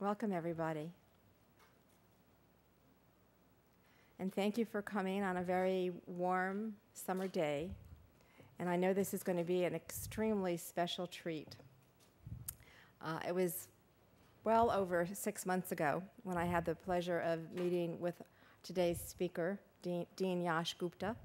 Welcome, everybody. And thank you for coming on a very warm summer day. And I know this is going to be an extremely special treat. It was well over 6 months ago when I had the pleasure of meeting with today's speaker, Dean Yash Gupta.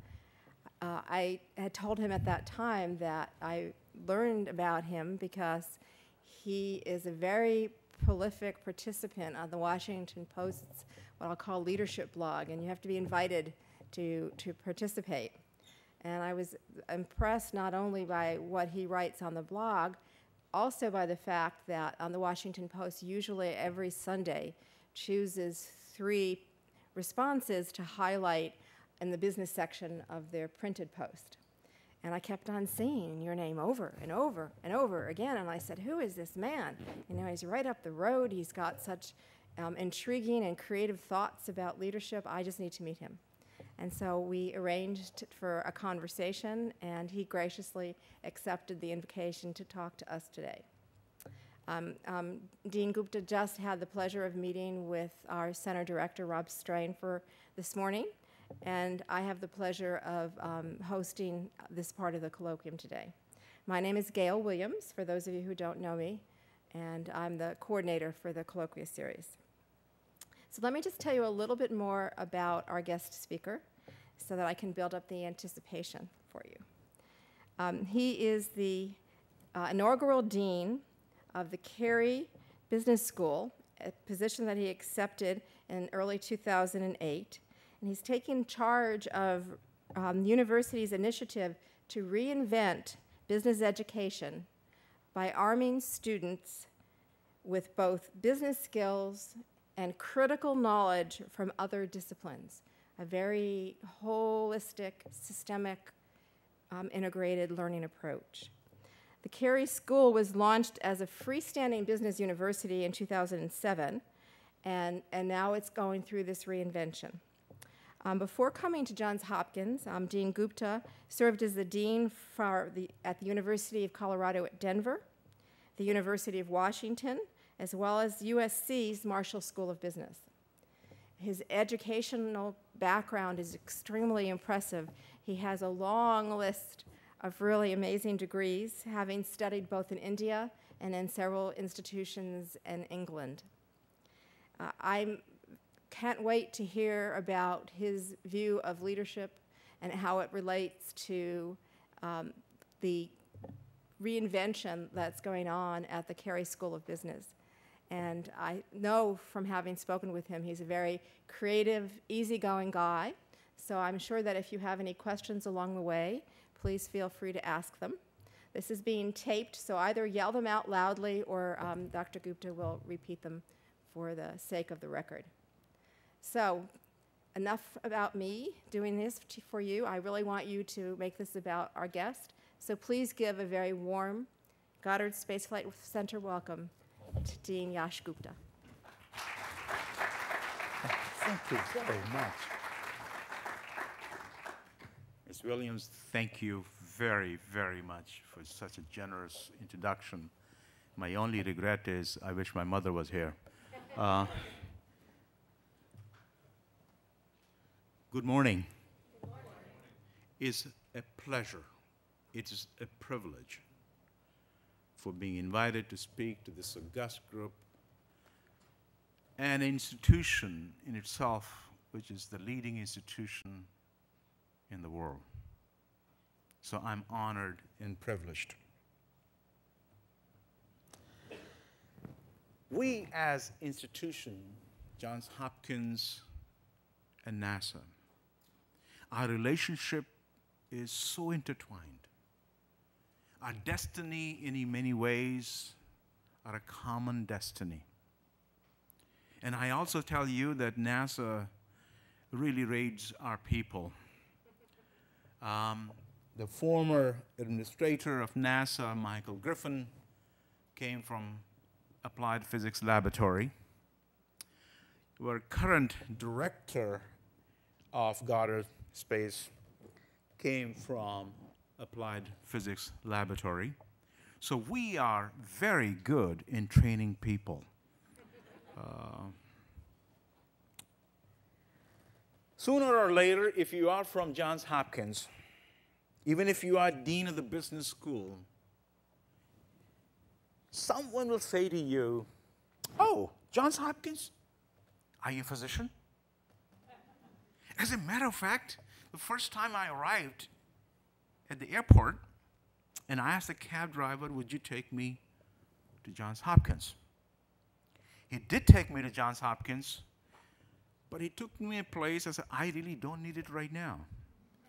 I had told him at that time that I learned about him because he is a very prolific participant on the Washington Post's what I'll call leadership blog, and you have to be invited to participate. And I was impressed not only by what he writes on the blog, also by the fact that on the Washington Post usually every Sunday chooses 3 responses to highlight in the business section of their printed post. And I kept on seeing your name over and over and over again, and I said, who is this man? You know, he's right up the road, he's got such intriguing and creative thoughts about leadership, I just need to meet him. And so we arranged for a conversation, and he graciously accepted the invitation to talk to us today. Dean Gupta just had the pleasure of meeting with our center director, Rob Strain, for this morning, and I have the pleasure of hosting this part of the colloquium today. My name is Gail Williams, for those of you who don't know me, and I'm the coordinator for the colloquia series. So let me just tell you a little bit more about our guest speaker so that I can build up the anticipation for you. He is the inaugural dean of the Carey Business School, a position that he accepted in early 2008. And he's taking charge of the university's initiative to reinvent business education by arming students with both business skills and critical knowledge from other disciplines, a very holistic, systemic, integrated learning approach. The Carey School was launched as a freestanding business university in 2007, and now it's going through this reinvention. Before coming to Johns Hopkins, Dean Gupta served as the dean at the University of Colorado at Denver, the University of Washington, as well as USC's Marshall School of Business. His educational background is extremely impressive. He has a long list of really amazing degrees, having studied both in India and in several institutions in England. I can't wait to hear about his view of leadership and how it relates to the reinvention that's going on at the Carey School of Business. And I know from having spoken with him, he's a very creative, easygoing guy. So I'm sure that if you have any questions along the way, please feel free to ask them. This is being taped, so either yell them out loudly or Dr. Gupta will repeat them for the sake of the record. So enough about me doing this for you. I really want you to make this about our guest. So please give a very warm Goddard Space Flight Center welcome to Dean Yash Gupta. Thank you very much. Ms. Williams, thank you very, very much for such a generous introduction. My only regret is I wish my mother was here. Good morning. Good morning. It's a pleasure. It is a privilege for being invited to speak to this august group, an institution in itself which is the leading institution in the world. So I'm honored and privileged. We as institution, Johns Hopkins and NASA, our relationship is so intertwined. Our destiny, in many ways, are a common destiny. And I also tell you that NASA really raised our people. The former administrator of NASA, Michael Griffin, came from Applied Physics Laboratory. Our current director of Goddard Space came from Applied Physics Laboratory. So we are very good in training people. Sooner or later, if you are from Johns Hopkins, even if you are dean of the business school, someone will say to you, "Oh, Johns Hopkins, are you a physician?" As a matter of fact, the first time I arrived at the airport, and I asked the cab driver, "Would you take me to Johns Hopkins?" He did take me to Johns Hopkins, but he took me a place. I said, "I really don't need it right now.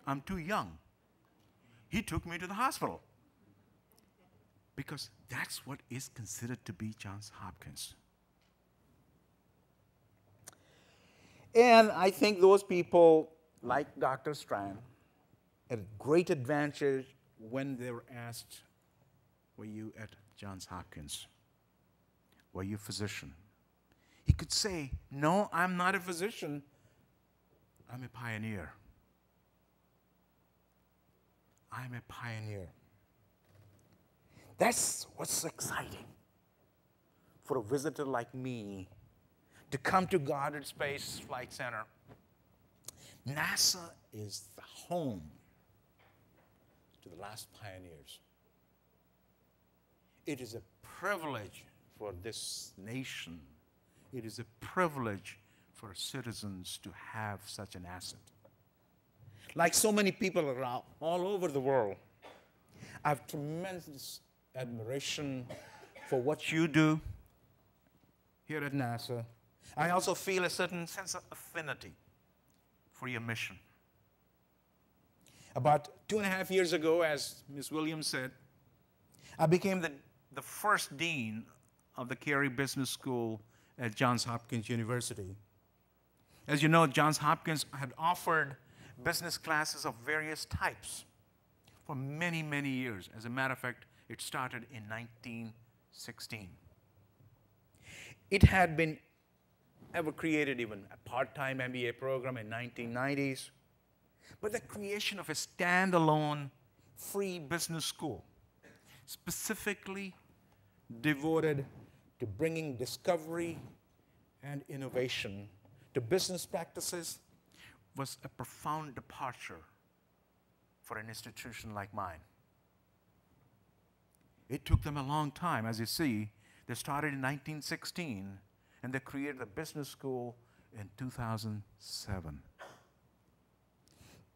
I'm too young." He took me to the hospital because that's what is considered to be Johns Hopkins. And I think those people, like Dr. Strand, had a great advantage when they were asked, "Were you at Johns Hopkins? Were you a physician?" He could say, "No, I'm not a physician. I'm a pioneer. I'm a pioneer." That's what's exciting for a visitor like me to come to Goddard Space Flight Center. NASA is the home to the last pioneers. It is a privilege for this nation. It is a privilege for citizens to have such an asset. Like so many people around all over the world, I have tremendous admiration for what you do here at NASA. I also feel a certain sense of affinity for your mission. About 2.5 years ago, as Ms. Williams said, I became the first dean of the Carey Business School at Johns Hopkins University. As you know, Johns Hopkins had offered business classes of various types for many, many years. As a matter of fact, it started in 1916. It had been ever created even a part-time MBA program in 1990s. But the creation of a standalone free business school, specifically devoted to bringing discovery and innovation to business practices, was a profound departure for an institution like mine. It took them a long time. As you see, they started in 1916, and they created the business school in 2007.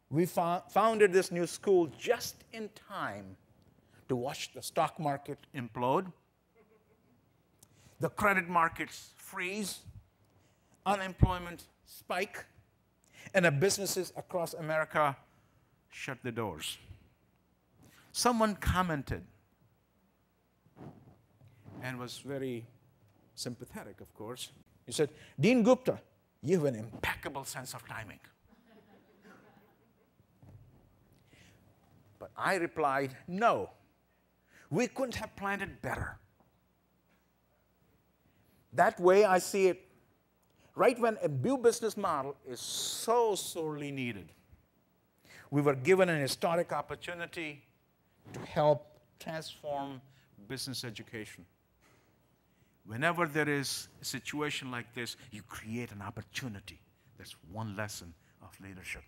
We founded this new school just in time to watch the stock market implode, the credit markets freeze, unemployment spike, and the businesses across America shut their doors. Someone commented and was very sympathetic, of course. He said, "Dean Gupta, you have an impeccable sense of timing." But I replied, "No, we couldn't have planned it better." That way I see it, right when a new business model is so sorely needed. We were given an historic opportunity to help transform business education. Whenever there is a situation like this, you create an opportunity. That's one lesson of leadership.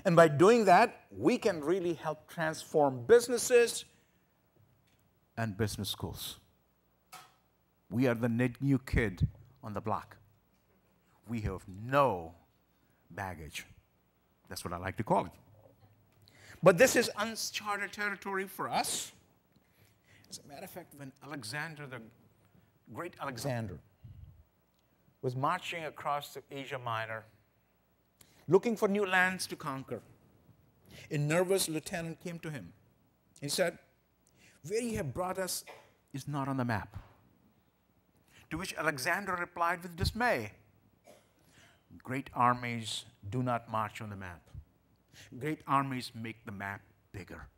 And by doing that, we can really help transform businesses and business schools. We are the new kid on the block. We have no baggage. That's what I like to call it. But this is uncharted territory for us. As a matter of fact, when Alexander, the great Alexander, was marching across the Asia Minor, looking for new lands to conquer, a nervous lieutenant came to him. He said, "Where you have brought us is not on the map." To which Alexander replied with dismay, "Great armies do not march on the map. Great armies make the map bigger.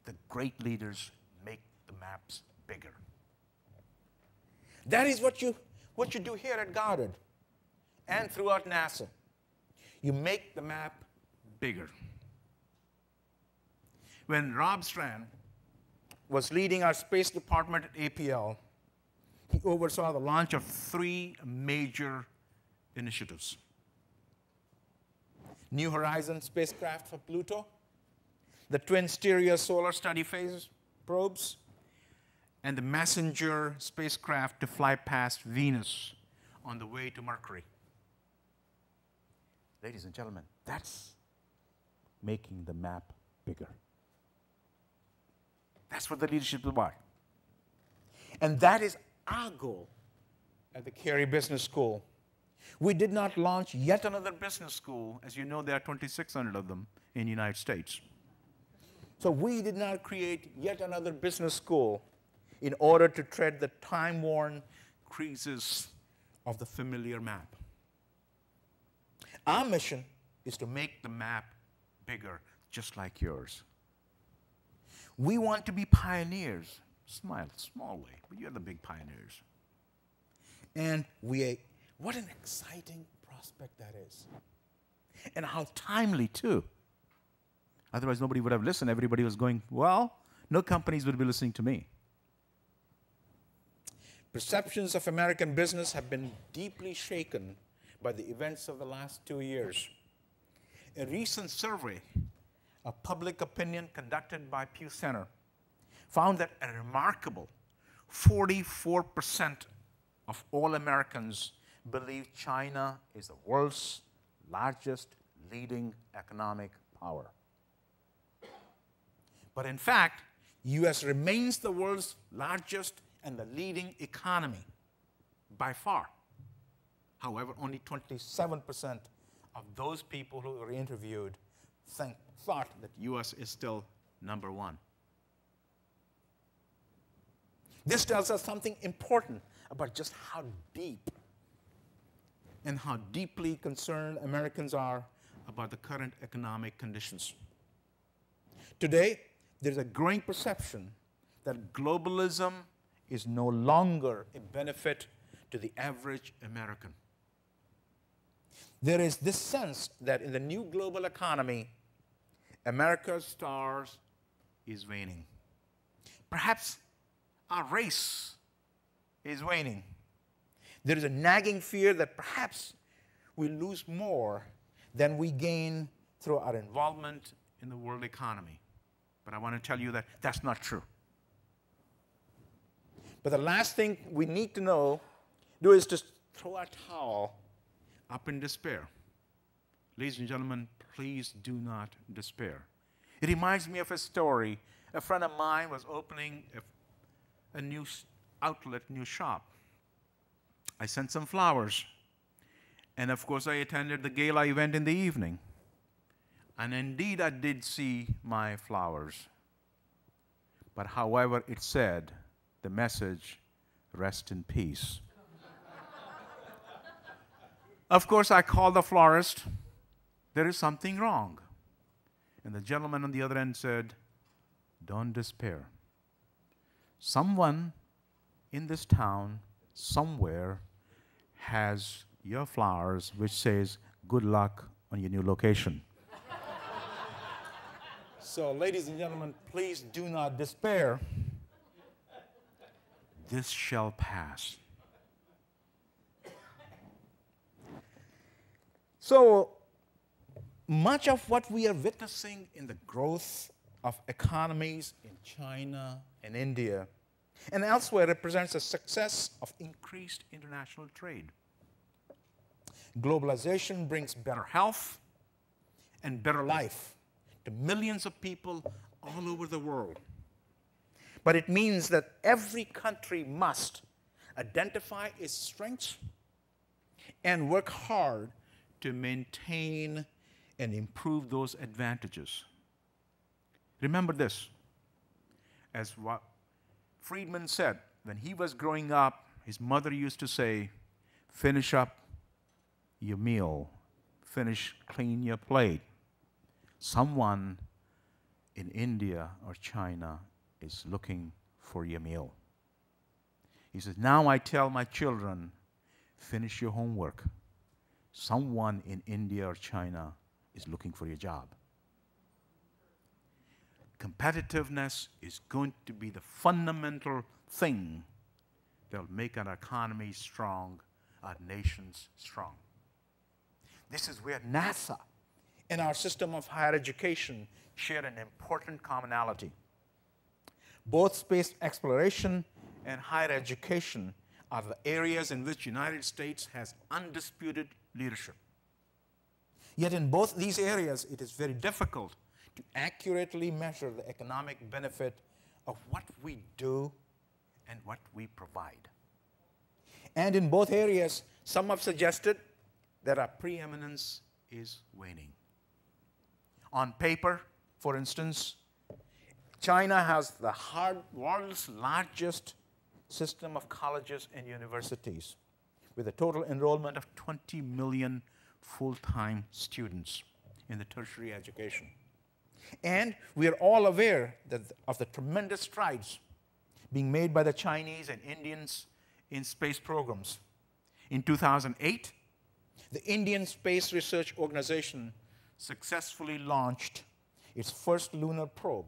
The great leaders make the maps bigger." That is what you do here at Goddard and throughout NASA. You make the map bigger. When Rob Strand was leading our space department at APL, He oversaw the launch of 3 major initiatives: New Horizons spacecraft for Pluto, the twin stereo solar study phase probes, and the Messenger spacecraft to fly past Venus on the way to Mercury. Ladies and gentlemen, that's making the map bigger. That's what the leadership is about. And that is our goal at the Carey Business School. We did not launch yet another business school. As you know, there are 2,600 of them in the United States. So we did not create yet another business school in order to tread the time-worn creases of the familiar map. Our mission is to make the map bigger, just like yours. We want to be pioneers. Smile, small way, but you're the big pioneers. And what an exciting prospect that is. And how timely, too. Otherwise, nobody would have listened. Everybody was going, well, no companies would be listening to me. Perceptions of American business have been deeply shaken by the events of the last 2 years. A recent survey of public opinion conducted by Pew Center found that a remarkable 44% of all Americans believe China is the world's largest leading economic power. But in fact, U.S. remains the world's largest and the leading economy by far. However, only 27% of those people who were interviewed thought that U.S. is still number 1. This tells us something important about just how deep and how deeply concerned Americans are about the current economic conditions. Today, there's a growing perception that globalism is no longer a benefit to the average American. There is this sense that in the new global economy, America's stars is waning. Perhaps our race is waning. There is a nagging fear that perhaps we lose more than we gain through our involvement in the world economy. But I want to tell you that that's not true. But the last thing we need to do is to throw our towel up in despair. Ladies and gentlemen, please do not despair. It reminds me of a story. A friend of mine was opening a new outlet, new shop. I sent some flowers. And of course, I attended the gala event in the evening. And indeed, I did see my flowers. But however, it said, the message, rest in peace. Of course, I called the florist. There is something wrong. And the gentleman on the other end said, don't despair. Someone in this town, somewhere, has your flowers which says, good luck on your new location. So, ladies and gentlemen, please do not despair. This shall pass. So, much of what we are witnessing in the growth of economies in China and India and elsewhere represents a success of increased international trade. Globalization brings better health and better life to millions of people all over the world. But it means that every country must identify its strengths and work hard to maintain and improve those advantages. Remember this, as what Friedman said, when he was growing up, his mother used to say, finish up your meal, clean your plate. Someone in India or China is looking for your meal. He says, now I tell my children, finish your homework. Someone in India or China is looking for your job. Competitiveness is going to be the fundamental thing they'll make our economy strong, our nations strong. This is where NASA and our system of higher education share an important commonality. Both space exploration and higher education are the areas in which the United States has undisputed leadership. Yet in both these areas, it is very difficult to accurately measure the economic benefit of what we do and what we provide. And in both areas, some have suggested that our preeminence is waning. On paper, for instance, China has the world's largest system of colleges and universities, with a total enrollment of 20 million full-time students in the tertiary education. And we are all aware of the tremendous strides being made by the Chinese and Indians in space programs. In 2008, the Indian Space Research Organization successfully launched its first lunar probe,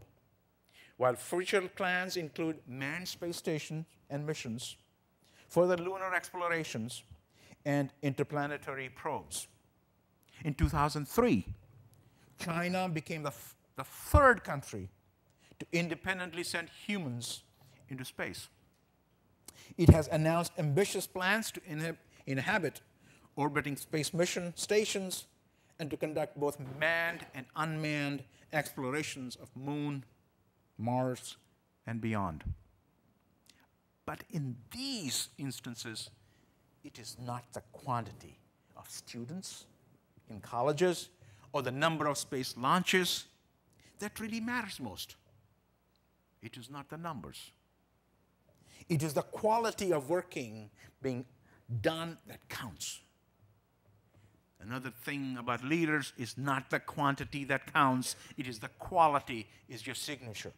while future plans include manned space stations and missions, further lunar explorations, and interplanetary probes. In 2003, China became the third country to independently send humans into space. It has announced ambitious plans to inhabit orbiting space mission stations and to conduct both manned and unmanned explorations of Moon, Mars, and beyond. But in these instances, it is not the quantity of students in colleges or the number of space launches that really matters most. It is not the numbers. It is the quality of working being done that counts. Another thing about leaders is not the quantity that counts, it is the quality, is your signature.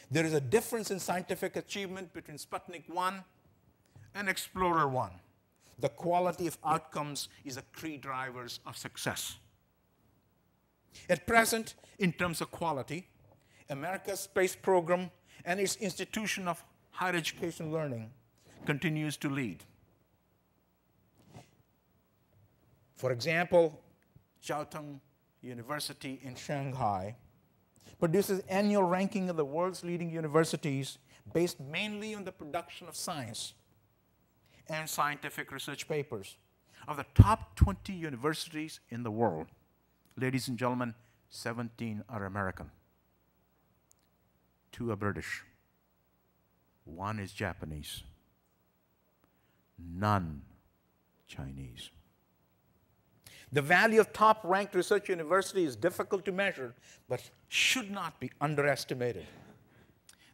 There is a difference in scientific achievement between Sputnik 1 and Explorer 1. The quality of outcomes is the key drivers of success. At present, in terms of quality, America's space program and its institution of higher education learning continues to lead. For example, Jiaotong University in Shanghai produces annual ranking of the world's leading universities based mainly on the production of science and scientific research papers. Of the top 20 universities in the world, ladies and gentlemen, 17 are American. 2 are British. 1 is Japanese. None Chinese. The value of top-ranked research university is difficult to measure, but should not be underestimated.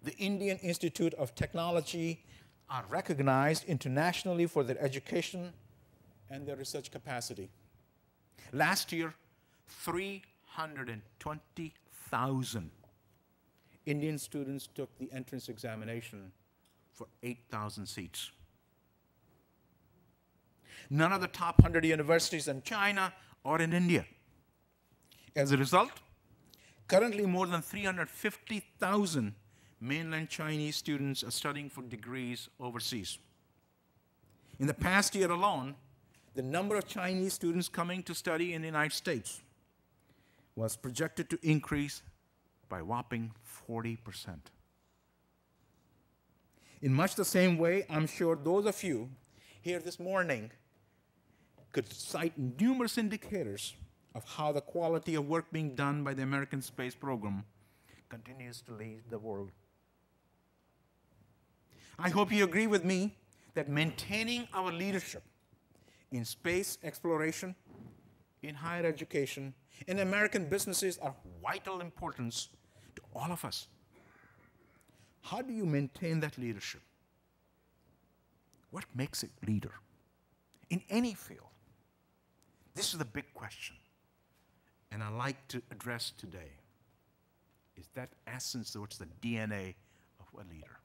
The Indian Institute of Technology are recognized internationally for their education and their research capacity. Last year, 320,000 Indian students took the entrance examination for 8,000 seats. None of the top 100 universities in China or in India. As a result, currently more than 350,000 mainland Chinese students are studying for degrees overseas. In the past year alone, the number of Chinese students coming to study in the United States was projected to increase by a whopping 40%. In much the same way, I'm sure those of you here this morning could cite numerous indicators of how the quality of work being done by the American space program continues to lead the world. I hope you agree with me that maintaining our leadership in space exploration, in higher education, in American businesses are of vital importance to all of us. How do you maintain that leadership? What makes a leader in any field? This is the big question, and I'd like to address today. Is that essence, what's the DNA of a leader?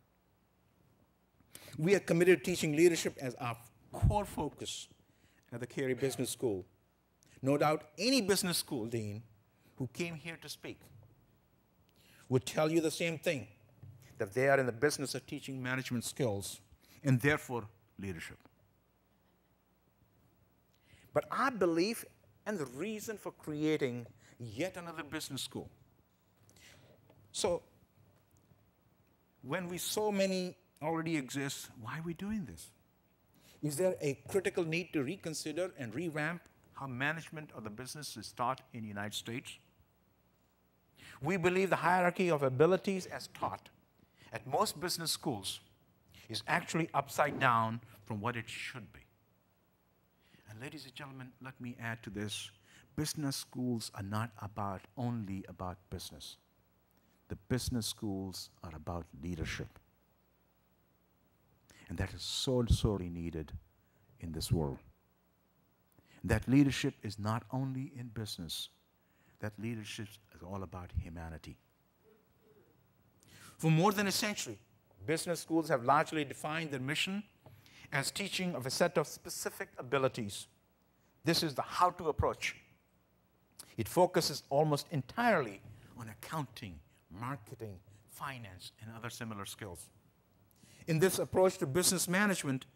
We are committed to teaching leadership as our core focus at the Carey Business School. No doubt any business school dean who came here to speak would tell you the same thing, that they are in the business of teaching management skills and therefore leadership. But our belief and the reason for creating yet another business school. So, when we so many already exist, why are we doing this? Is there a critical need to reconsider and revamp how management of the business is taught in the United States? We believe the hierarchy of abilities as taught at most business schools is actually upside down from what it should be. And ladies and gentlemen, let me add to this. Business schools are not only about business. The business schools are about leadership. And that is so sorely needed in this world. That leadership is not only in business, that leadership is all about humanity. For more than a century, business schools have largely defined their mission as teaching of a set of specific abilities. This is the how-to approach. It focuses almost entirely on accounting, marketing, finance, and other similar skills. In this approach to business management,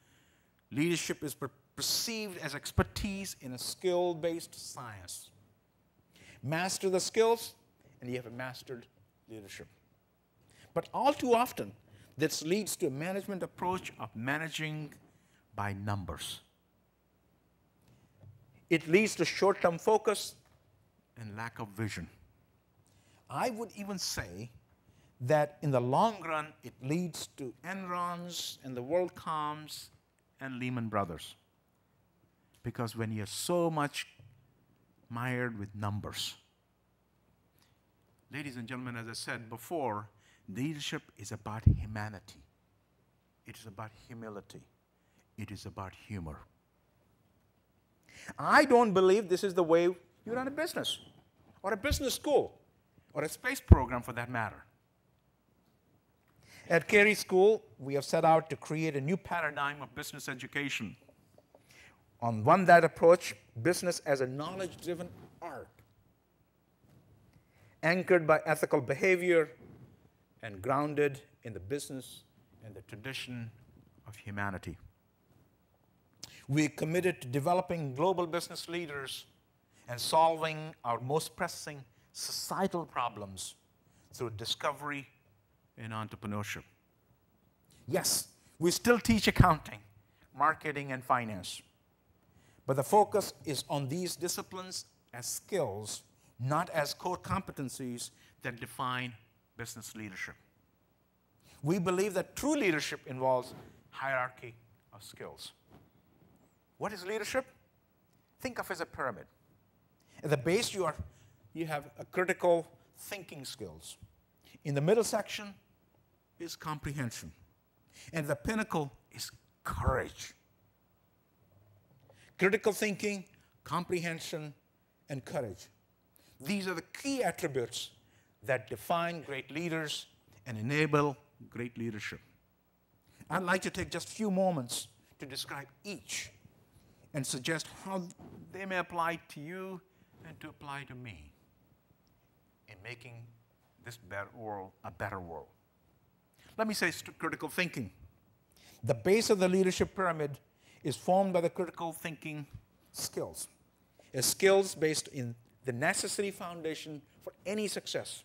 leadership is perceived as expertise in a skill-based science. Master the skills, and you have a mastered leadership. But all too often, this leads to a management approach of managing by numbers. It leads to short-term focus and lack of vision. I would even say that in the long run, it leads to Enrons and the WorldComs and Lehman Brothers. Because when you're so much mired with numbers. Ladies and gentlemen, as I said before, leadership is about humanity. It is about humility. It is about humor. I don't believe this is the way you run a business, or a business school, or a space program for that matter. At Carey School, we have set out to create a new paradigm of business education. On one that approach business as a knowledge-driven art, anchored by ethical behavior and grounded in the business and the tradition of humanity. We're committed to developing global business leaders and solving our most pressing societal problems through discovery and entrepreneurship. Yes, we still teach accounting, marketing, and finance. But the focus is on these disciplines as skills, not as core competencies that define business leadership. We believe that true leadership involves hierarchy of skills. What is leadership? Think of it as a pyramid. At the base, you have a critical thinking skills. In the middle section is comprehension. And the pinnacle is courage. Critical thinking, comprehension, and courage. These are the key attributes that define great leaders and enable great leadership. I'd like to take just a few moments to describe each and suggest how they may apply to you and to apply to me in making this better world a better world. Let me say critical thinking. The base of the leadership pyramid is formed by the critical thinking skills. Skills based in the necessary foundation for any success.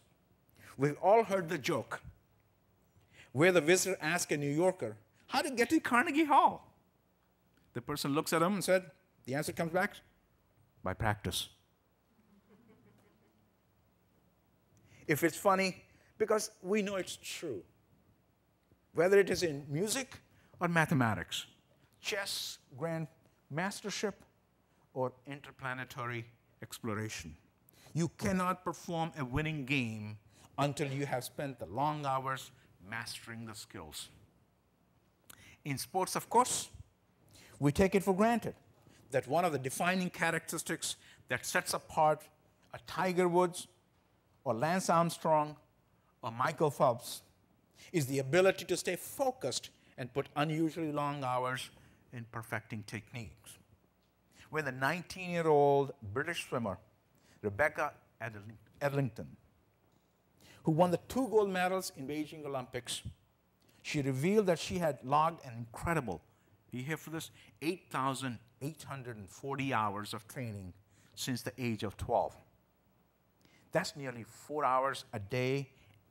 We've all heard the joke where the visitor asks a New Yorker, how to get to Carnegie Hall? The person looks at him and said, the answer comes back, by practice. If it's funny, because we know it's true. Whether it is in music or mathematics, chess, grand mastership, or interplanetary exploration. You cannot perform a winning game until you have spent the long hours mastering the skills. In sports, of course, we take it for granted that one of the defining characteristics that sets apart a Tiger Woods or Lance Armstrong or Michael Phelps is the ability to stay focused and put unusually long hours in perfecting techniques. When the 19-year-old British swimmer, Rebecca Edlington, who won the 2 gold medals in Beijing Olympics, she revealed that she had logged an incredible, you here for this, 8,840 hours of training since the age of 12. That's nearly 4 hours a day,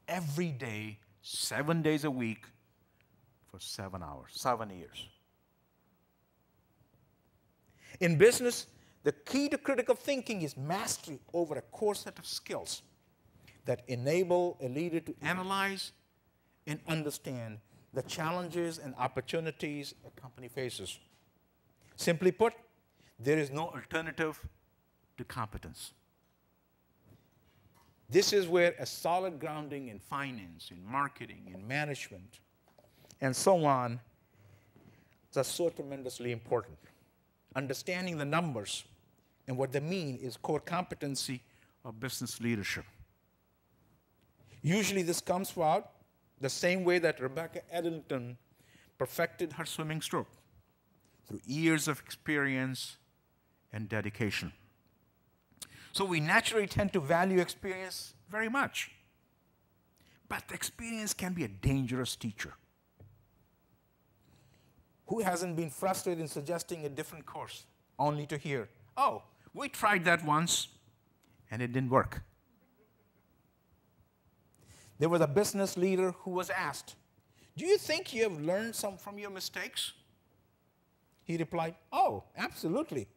every day, 7 days a week, for 7 hours, 7 years. In business, the key to critical thinking is mastery over a core set of skills that enable a leader to analyze and understand the challenges and opportunities a company faces. Simply put, there is no alternative to competence. This is where a solid grounding in finance, in marketing, in management, and so on is so tremendously important. Understanding the numbers and what they mean is core competency of business leadership. Usually this comes about the same way that Rebecca Eddington perfected her swimming stroke, through years of experience and dedication. So we naturally tend to value experience very much. But experience can be a dangerous teacher. Who hasn't been frustrated in suggesting a different course, only to hear, oh, we tried that once, and it didn't work? There was a business leader who was asked, do you think you have learned some from your mistakes? He replied, oh, absolutely.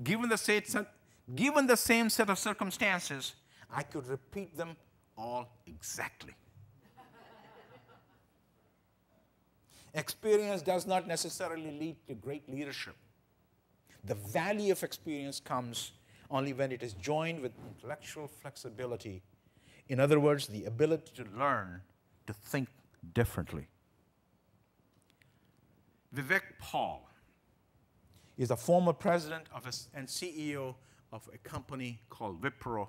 Given the same set of circumstances, I could repeat them all exactly. Experience does not necessarily lead to great leadership. The value of experience comes only when it is joined with intellectual flexibility. In other words, the ability to learn, to think differently. Vivek Paul is a former president and CEO of a company called Wipro,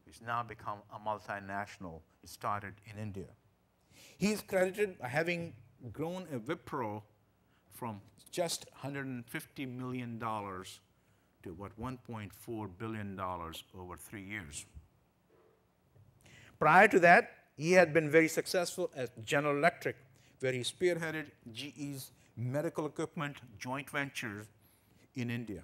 which has now become a multinational. It started in India. He is credited by having grown a Wipro from just $150 million to what, $1.4 billion over 3 years. Prior to that, he had been very successful at General Electric, where he spearheaded GE's medical equipment joint venture in India.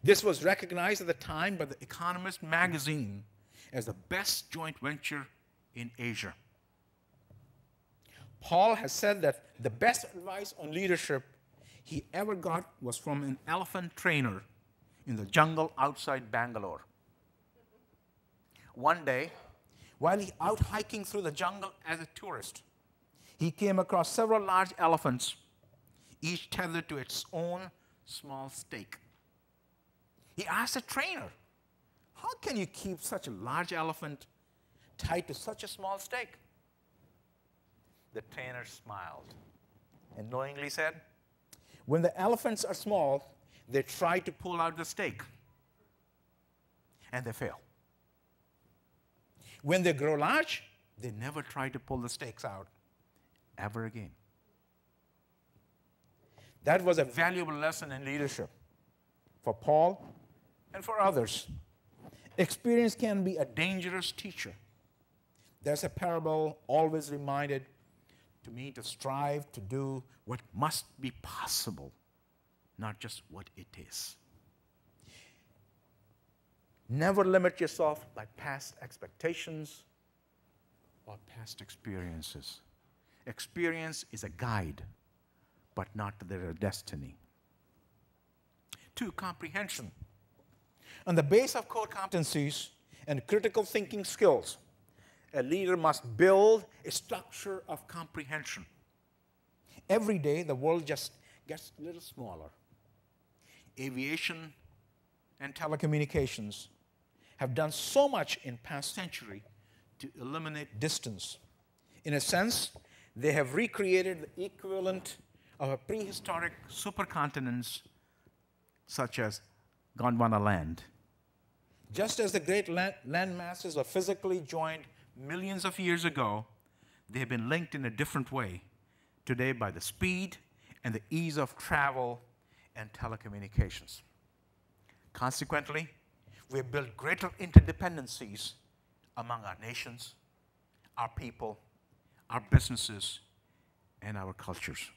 This was recognized at the time by The Economist magazine as the best joint venture in Asia. Paul has said that the best advice on leadership he ever got was from an elephant trainer in the jungle outside Bangalore. One day, while he out hiking through the jungle as a tourist, he came across several large elephants, each tethered to its own small stake. He asked the trainer, how can you keep such a large elephant tied to such a small stake? The trainer smiled and knowingly said, when the elephants are small, they try to pull out the stake, and they fail. When they grow large, they never try to pull the stakes out ever again. That was a valuable lesson in leadership for Paul and for others. Experience can be a dangerous teacher. There's a parable always reminded to me to strive to do what must be possible, not just what it is. Never limit yourself by past expectations or past experiences. Experience is a guide, but not their destiny. 2, comprehension. On the base of core competencies and critical thinking skills, a leader must build a structure of comprehension. Every day, the world just gets a little smaller. Aviation and telecommunications have done so much in past century to eliminate distance. In a sense, they have recreated the equivalent of a prehistoric supercontinents such as Gondwana land. Just as the great land masses are physically joined millions of years ago, they have been linked in a different way today by the speed and the ease of travel and telecommunications. Consequently, we have built greater interdependencies among our nations, our people, our businesses, and our cultures.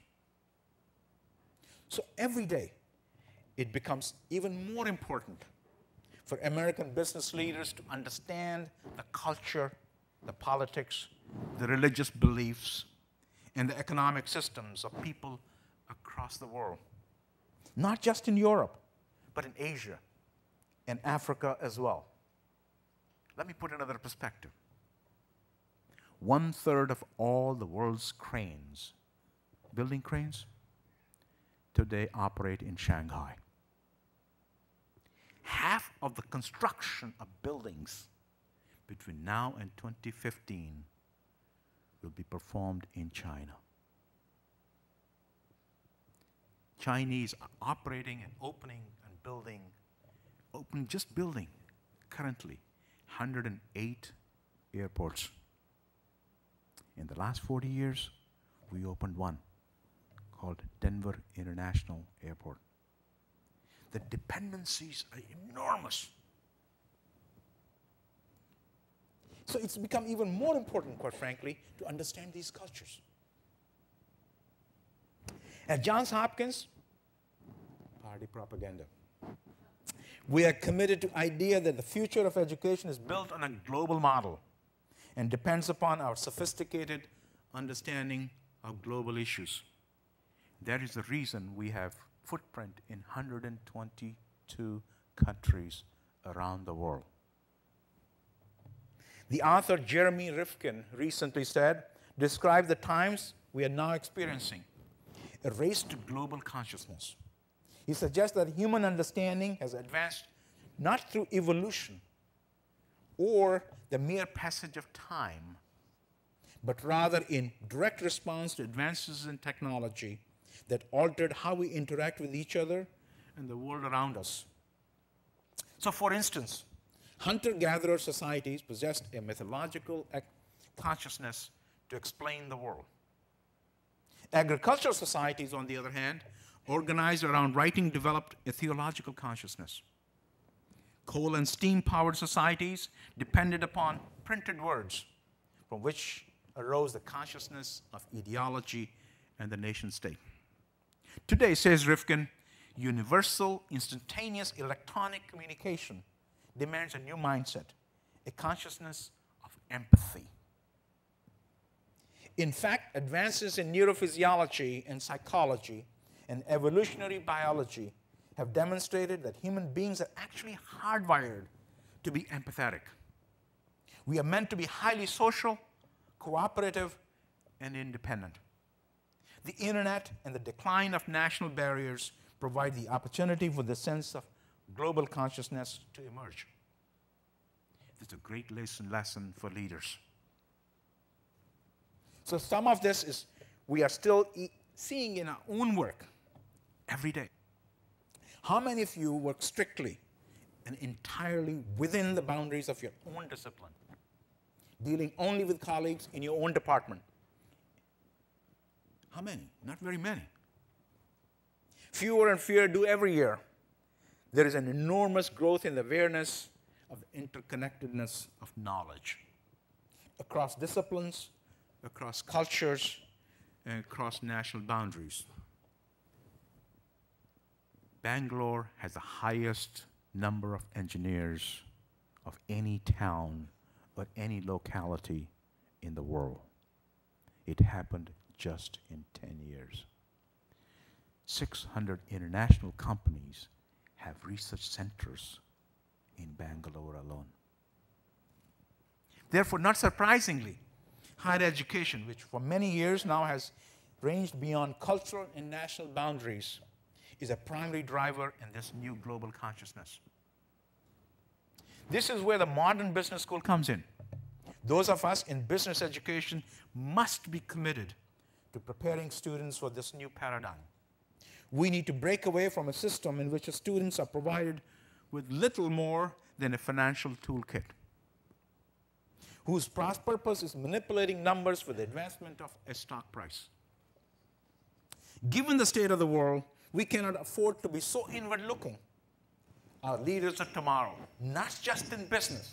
So every day, it becomes even more important for American business leaders to understand the culture, the politics, the religious beliefs, and the economic systems of people across the world. Not just in Europe, but in Asia and Africa as well. Let me put another perspective. 1/3 of all the world's cranes, building cranes, today operate in Shanghai. Half of the construction of buildings between now and 2015 will be performed in China. Chinese are operating and opening and building, just building currently 108 airports. In the last 40 years, we opened one called Denver International Airport. The dependencies are enormous. So it's become even more important, quite frankly, to understand these cultures. At Johns Hopkins, party propaganda, we are committed to the idea that the future of education is built on a global model and depends upon our sophisticated understanding of global issues. That is the reason we have footprint in 122 countries around the world. The author Jeremy Rifkin recently described the times we are now experiencing, a race to global consciousness. He suggests that human understanding has advanced not through evolution or the mere passage of time, but rather in direct response to advances in technology that altered how we interact with each other and the world around us. So, for instance, hunter-gatherer societies possessed a mythological consciousness to explain the world. Agricultural societies, on the other hand, organized around writing, developed a theological consciousness. Coal and steam-powered societies depended upon printed words, from which arose the consciousness of ideology and the nation-state. Today, says Rifkin, universal, instantaneous electronic communication demands a new mindset, a consciousness of empathy. In fact, advances in neurophysiology and psychology and evolutionary biology have demonstrated that human beings are actually hardwired to be empathetic. We are meant to be highly social, cooperative, and independent. The internet and the decline of national barriers provide the opportunity for the sense of global consciousness to emerge. It's a great lesson for leaders. So some of this is we are still seeing in our own work every day. How many of you work strictly and entirely within the boundaries of your own discipline, dealing only with colleagues in your own department? How many? Not very many. Fewer and fewer do every year. There is an enormous growth in the awareness of the interconnectedness of knowledge across disciplines, across cultures, and across national boundaries. Bangalore has the highest number of engineers of any town or any locality in the world. It happened just in 10 years. 600 international companies have research centers in Bangalore alone. Therefore, not surprisingly, higher education, which for many years now has ranged beyond cultural and national boundaries, is a primary driver in this new global consciousness. This is where the modern business school comes in. Those of us in business education must be committed to preparing students for this new paradigm. We need to break away from a system in which the students are provided with little more than a financial toolkit, whose purpose is manipulating numbers for the advancement of a stock price. Given the state of the world, we cannot afford to be so inward-looking. Our leaders of tomorrow, not just in business,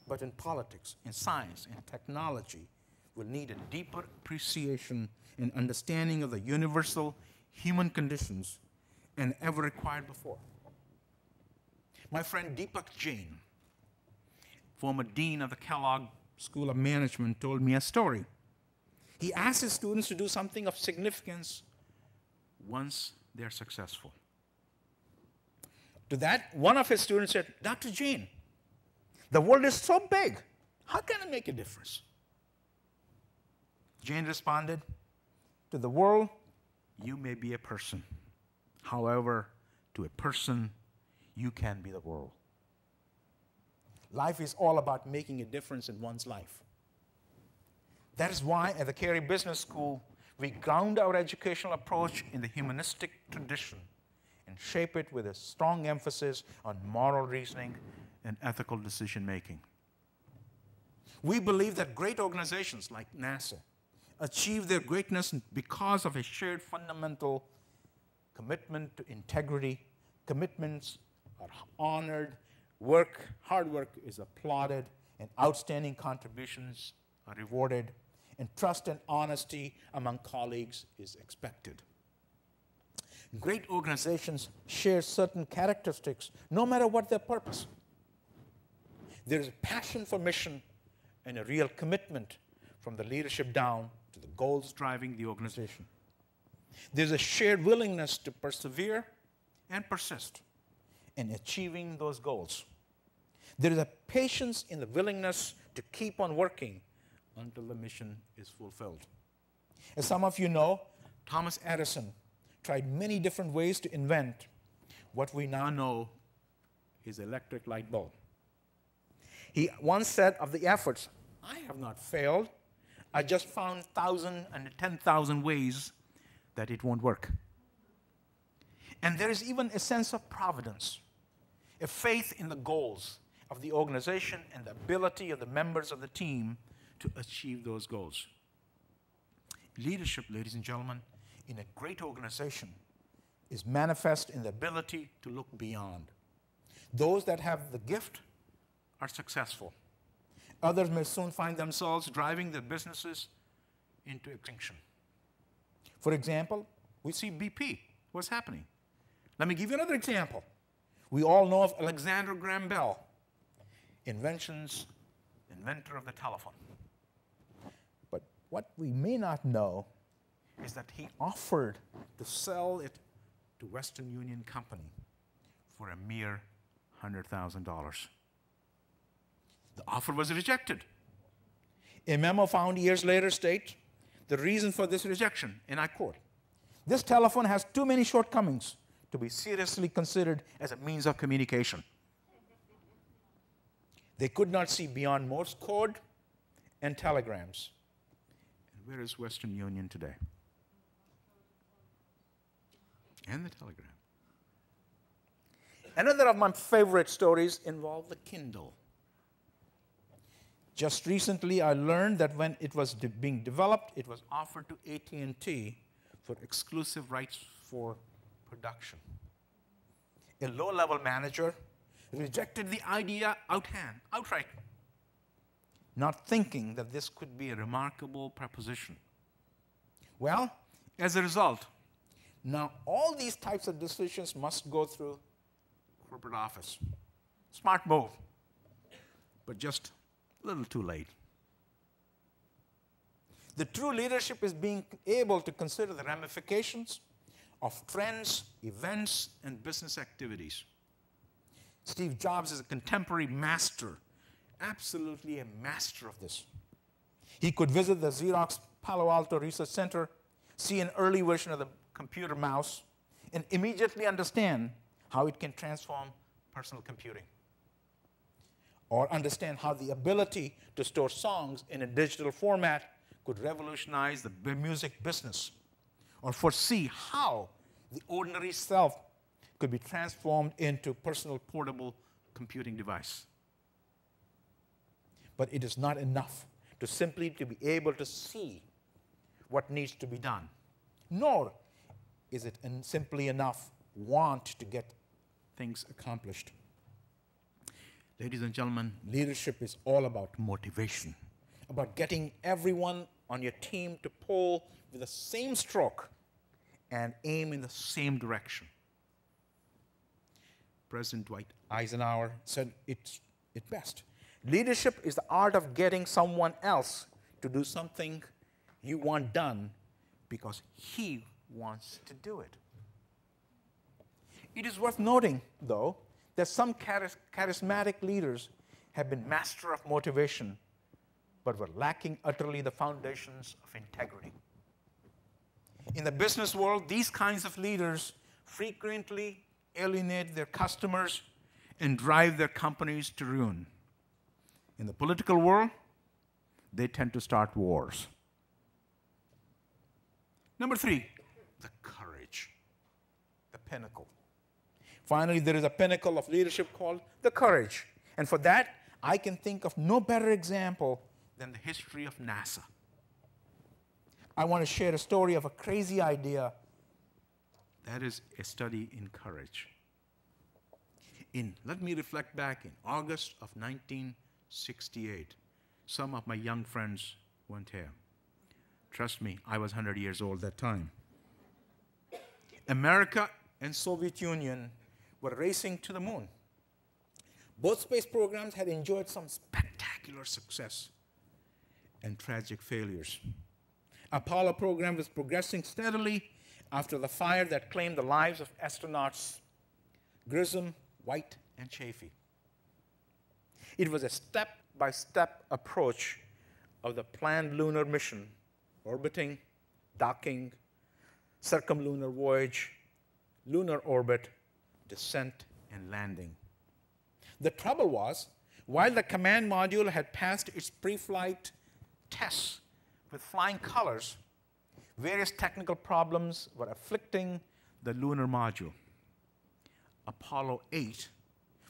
but in politics, in science, in technology, will need a deeper appreciation and understanding of the universal human conditions than ever required before. My friend Deepak Jain, former dean of the Kellogg School of Management, told me a story. He asked his students to do something of significance once they're successful. To that, one of his students said, Dr. Jain, the world is so big. How can I make a difference? Jain responded, to the world, you may be a person. However, to a person, you can be the world. Life is all about making a difference in one's life. That is why at the Carey Business School, we ground our educational approach in the humanistic tradition and shape it with a strong emphasis on moral reasoning and ethical decision-making. We believe that great organizations like NASA achieve their greatness because of a shared fundamental commitment to integrity. Commitments are honored, hard work is applauded, and outstanding contributions are rewarded, and trust and honesty among colleagues is expected. Great organizations share certain characteristics, no matter what their purpose. There is a passion for mission and a real commitment from the leadership down to the goals driving the organization. There's a shared willingness to persevere and persist in achieving those goals. There is a patience in the willingness to keep on working until the mission is fulfilled. As some of you know, Thomas Edison tried many different ways to invent what we now know is the electric light bulb. He once said of the efforts, I have not failed. I just found 1,000 and 10,000 ways that it won't work. And there is even a sense of providence, a faith in the goals of the organization and the ability of the members of the team to achieve those goals. Leadership, ladies and gentlemen, in a great organization is manifest in the ability to look beyond. Those that have the gift are successful. Others may soon find themselves driving their businesses into extinction. For example, we see BP. What's happening? Let me give you another example. We all know of Alexander Graham Bell, inventor of the telephone. But what we may not know is that he offered to sell it to Western Union Company for a mere $100,000. The offer was rejected. A memo found years later states the reason for this rejection, and I quote, this telephone has too many shortcomings to be seriously considered as a means of communication. They could not see beyond Morse code and telegrams. And where is Western Union today? And the telegram. Another of my favorite stories involved the Kindle. Just recently, I learned that when it was being developed, it was offered to AT&T for exclusive rights for production. A low-level manager rejected the idea outright, not thinking that this could be a remarkable proposition. Well, as a result, now all these types of decisions must go through corporate office. Smart move, but just a little too late. The true leadership is being able to consider the ramifications of trends, events, and business activities. Steve Jobs is a contemporary master, absolutely a master of this. He could visit the Xerox Palo Alto Research Center, see an early version of the computer mouse, and immediately understand how it can transform personal computing. Or understand how the ability to store songs in a digital format could revolutionize the music business. Or foresee how the ordinary self could be transformed into personal portable computing device. But it is not enough to simply to be able to see what needs to be done, nor is it simply enough want to get things accomplished. Ladies and gentlemen, leadership is all about motivation, about getting everyone on your team to pull with the same stroke and aim in the same direction. President Dwight Eisenhower said it best. Leadership is the art of getting someone else to do something you want done because he wants to do it. It is worth noting, though, that some charismatic leaders have been master of motivation, but were lacking utterly the foundations of integrity. In the business world, these kinds of leaders frequently alienate their customers and drive their companies to ruin. In the political world, they tend to start wars. Number 3, the courage, the pinnacle. Finally, there is a pinnacle of leadership called the courage. And for that, I can think of no better example than the history of NASA. I want to share a story of a crazy idea. That is a study in courage. Let me reflect back in August of 1968. Some of my young friends weren't here. Trust me, I was 100 years old that time. America and Soviet Union were racing to the moon. Both space programs had enjoyed some spectacular success and tragic failures. Apollo program was progressing steadily after the fire that claimed the lives of astronauts Grissom, White, and Chaffee. It was a step-by-step approach of the planned lunar mission, orbiting, docking, circumlunar voyage, lunar orbit, descent, and landing. The trouble was, while the command module had passed its pre-flight tests with flying colors, various technical problems were afflicting the lunar module. Apollo 8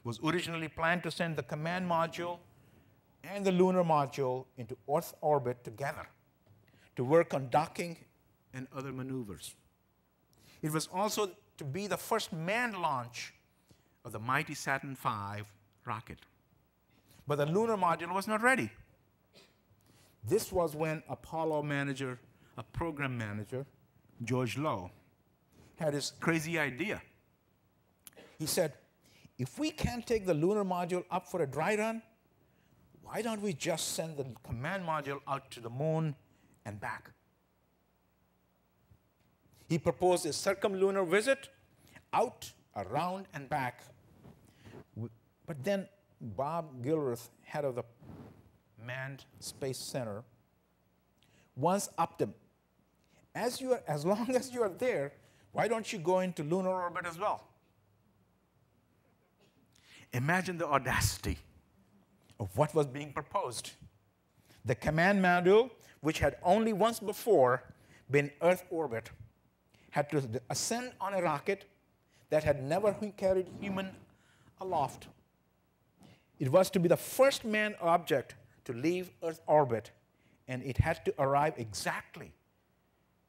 was originally planned to send the command module and the lunar module into Earth orbit together to work on docking and other maneuvers. It was also to be the first manned launch of the mighty Saturn V rocket. But the lunar module was not ready. This was when Apollo manager, a program manager, George Lowe, had his crazy idea. He said, if we can't take the lunar module up for a dry run, why don't we just send the command module out to the moon and back? He proposed a circumlunar visit out, around, and back. But then Bob Gilruth, head of the Manned Space Center, once upped him. As long as you are there, why don't you go into lunar orbit as well? Imagine the audacity of what was being proposed. The command module, which had only once before been Earth orbit, had to ascend on a rocket that had never carried human aloft. It was to be the first manned object to leave Earth orbit, and it had to arrive exactly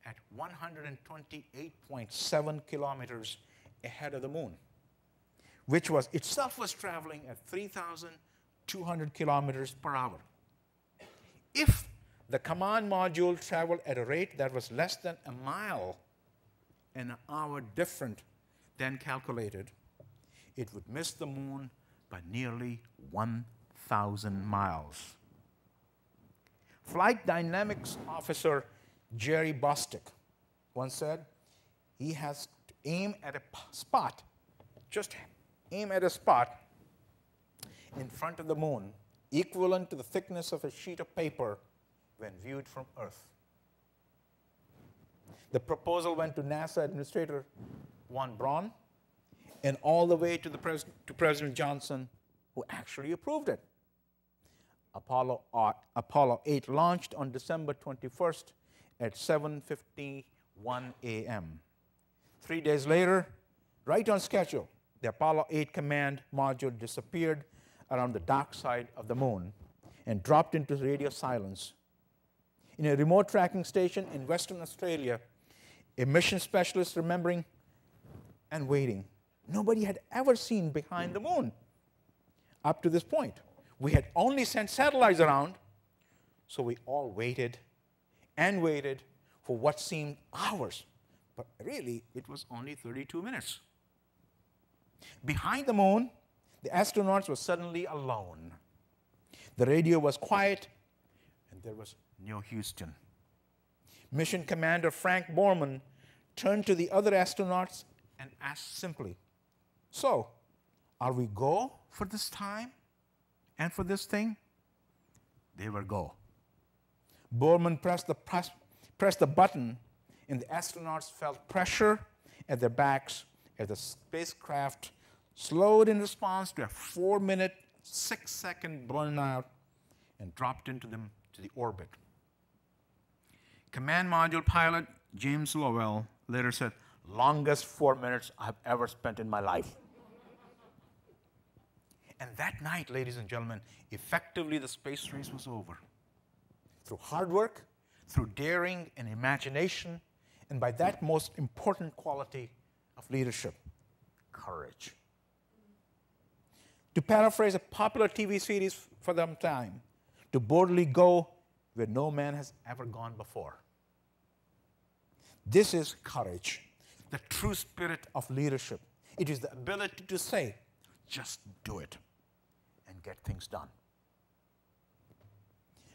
at 128.7 kilometers ahead of the moon, which was itself was traveling at 3,200 kilometers per hour. If the command module traveled at a rate that was less than a mile an hour different than calculated, it would miss the moon by nearly 1,000 miles. Flight dynamics officer Jerry Bostick once said he has to aim at a spot, just aim at a spot in front of the moon, equivalent to the thickness of a sheet of paper when viewed from Earth. The proposal went to NASA Administrator Von Braun and all the way to President Johnson, who actually approved it. Apollo 8 launched on December 21st at 7:51 a.m. 3 days later, right on schedule, the Apollo 8 command module disappeared around the dark side of the moon and dropped into radio silence. In a remote tracking station in Western Australia, a mission specialist remembering and waiting. Nobody had ever seen behind the moon up to this point. We had only sent satellites around, So we all waited and waited for what seemed hours, but really it was only 32 minutes. Behind the moon, the astronauts were suddenly alone. The radio was quiet, and there was no Houston. Mission Commander Frank Borman turned to the other astronauts and asked simply, "So, are we go for this time and for this thing?" They were go. Borman pressed the button, and the astronauts felt pressure at their backs as the spacecraft slowed in response to a 4-minute, 6-second burnout and dropped into the orbit. Command Module pilot James Lowell later said, "Longest 4 minutes I've ever spent in my life." And that night, ladies and gentlemen, effectively the space race was over. Through hard work, through daring and imagination, and by that most important quality of leadership, courage. To paraphrase a popular TV series for the time, to boldly go where no man has ever gone before. This is courage, the true spirit of leadership. It is the ability to say, just do it and get things done.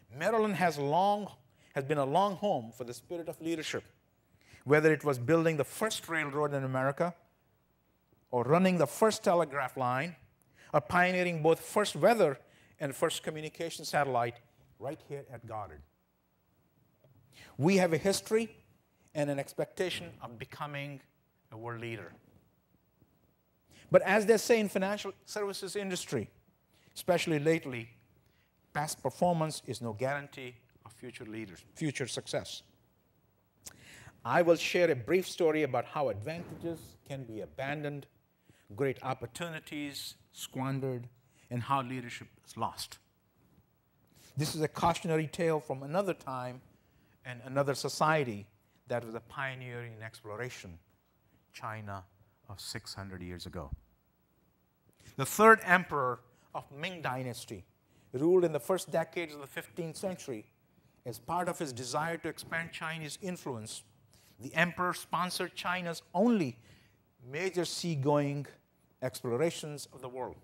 Maryland has been a long home for the spirit of leadership, whether it was building the first railroad in America, or running the first telegraph line, or pioneering both first weather and first communication satellite right here at Goddard. We have a history and an expectation of becoming a world leader. But as they say in financial services industry, especially lately, past performance is no guarantee of future success. I will share a brief story about how advantages can be abandoned, great opportunities squandered, and how leadership is lost. This is a cautionary tale from another time and another society that was a pioneer in exploration, China of 600 years ago. The third emperor of Ming Dynasty ruled in the first decades of the 15th century. As part of his desire to expand Chinese influence, the emperor sponsored China's only major seagoing explorations of the world.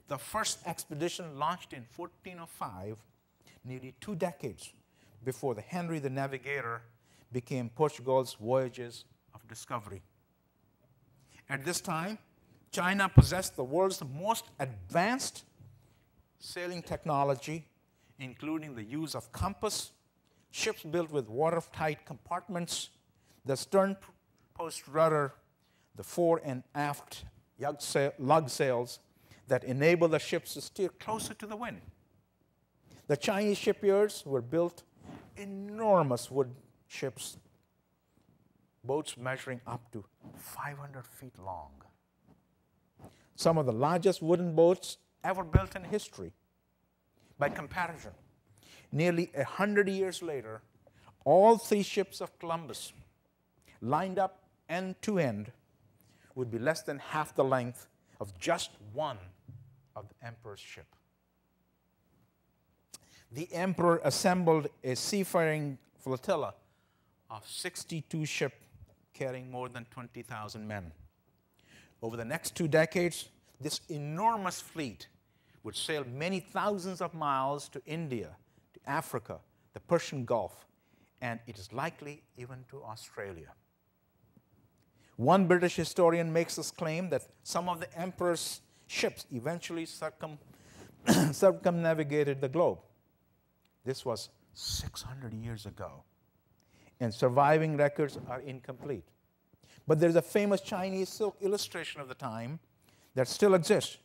The first expedition launched in 1405, nearly 2 decades before the Henry the Navigator became Portugal's voyages of discovery. At this time, China possessed the world's most advanced sailing technology, including the use of compass, ships built with watertight compartments, the stern-post rudder, the fore and aft lug sails that enable the ships to steer closer to the wind. The Chinese shipyards were built enormous wood ships, boats measuring up to 500 feet long. Some of the largest wooden boats ever built in history. By comparison, nearly 100 years later, all 3 ships of Columbus, lined up end to end, would be less than half the length of just one of the emperor's ship. The emperor assembled a seafaring flotilla of 62 ships carrying more than 20,000 men. Over the next 2 decades, this enormous fleet would sail many thousands of miles to India, to Africa, the Persian Gulf, and it is likely even to Australia. One British historian makes this claim that some of the emperor's ships eventually circumnavigated the globe. This was 600 years ago, and surviving records are incomplete. But there's a famous Chinese silk illustration of the time that still exists,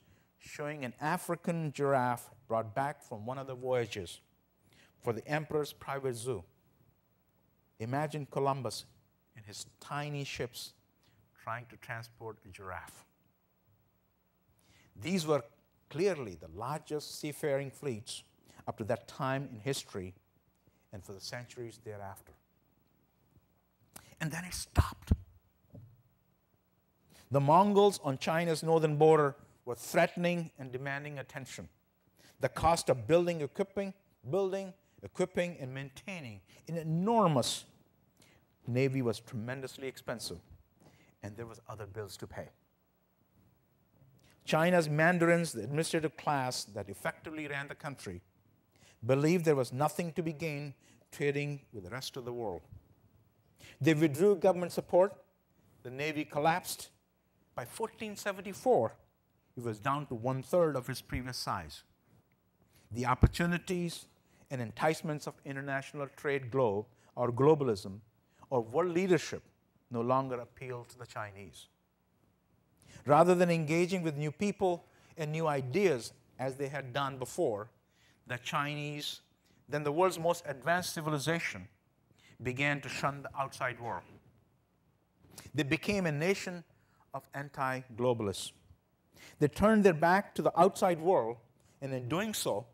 showing an African giraffe brought back from one of the voyages for the emperor's private zoo. Imagine Columbus and his tiny ships trying to transport a giraffe. These were clearly the largest seafaring fleets up to that time in history and for the centuries thereafter. And then it stopped. The Mongols on China's northern border were threatening and demanding attention. The cost of building, equipping and maintaining an enormous Navy was tremendously expensive, and there was other bills to pay. China's mandarins, the administrative class that effectively ran the country, believed there was nothing to be gained trading with the rest of the world. They withdrew government support. The Navy collapsed. By 1474, it was down to 1/3 of its previous size. The opportunities and enticements of international trade or globalism or world leadership no longer appealed to the Chinese. Rather than engaging with new people and new ideas as they had done before, the Chinese, then the world's most advanced civilization, began to shun the outside world. They became a nation of anti-globalists. They turned their back to the outside world, and in doing so,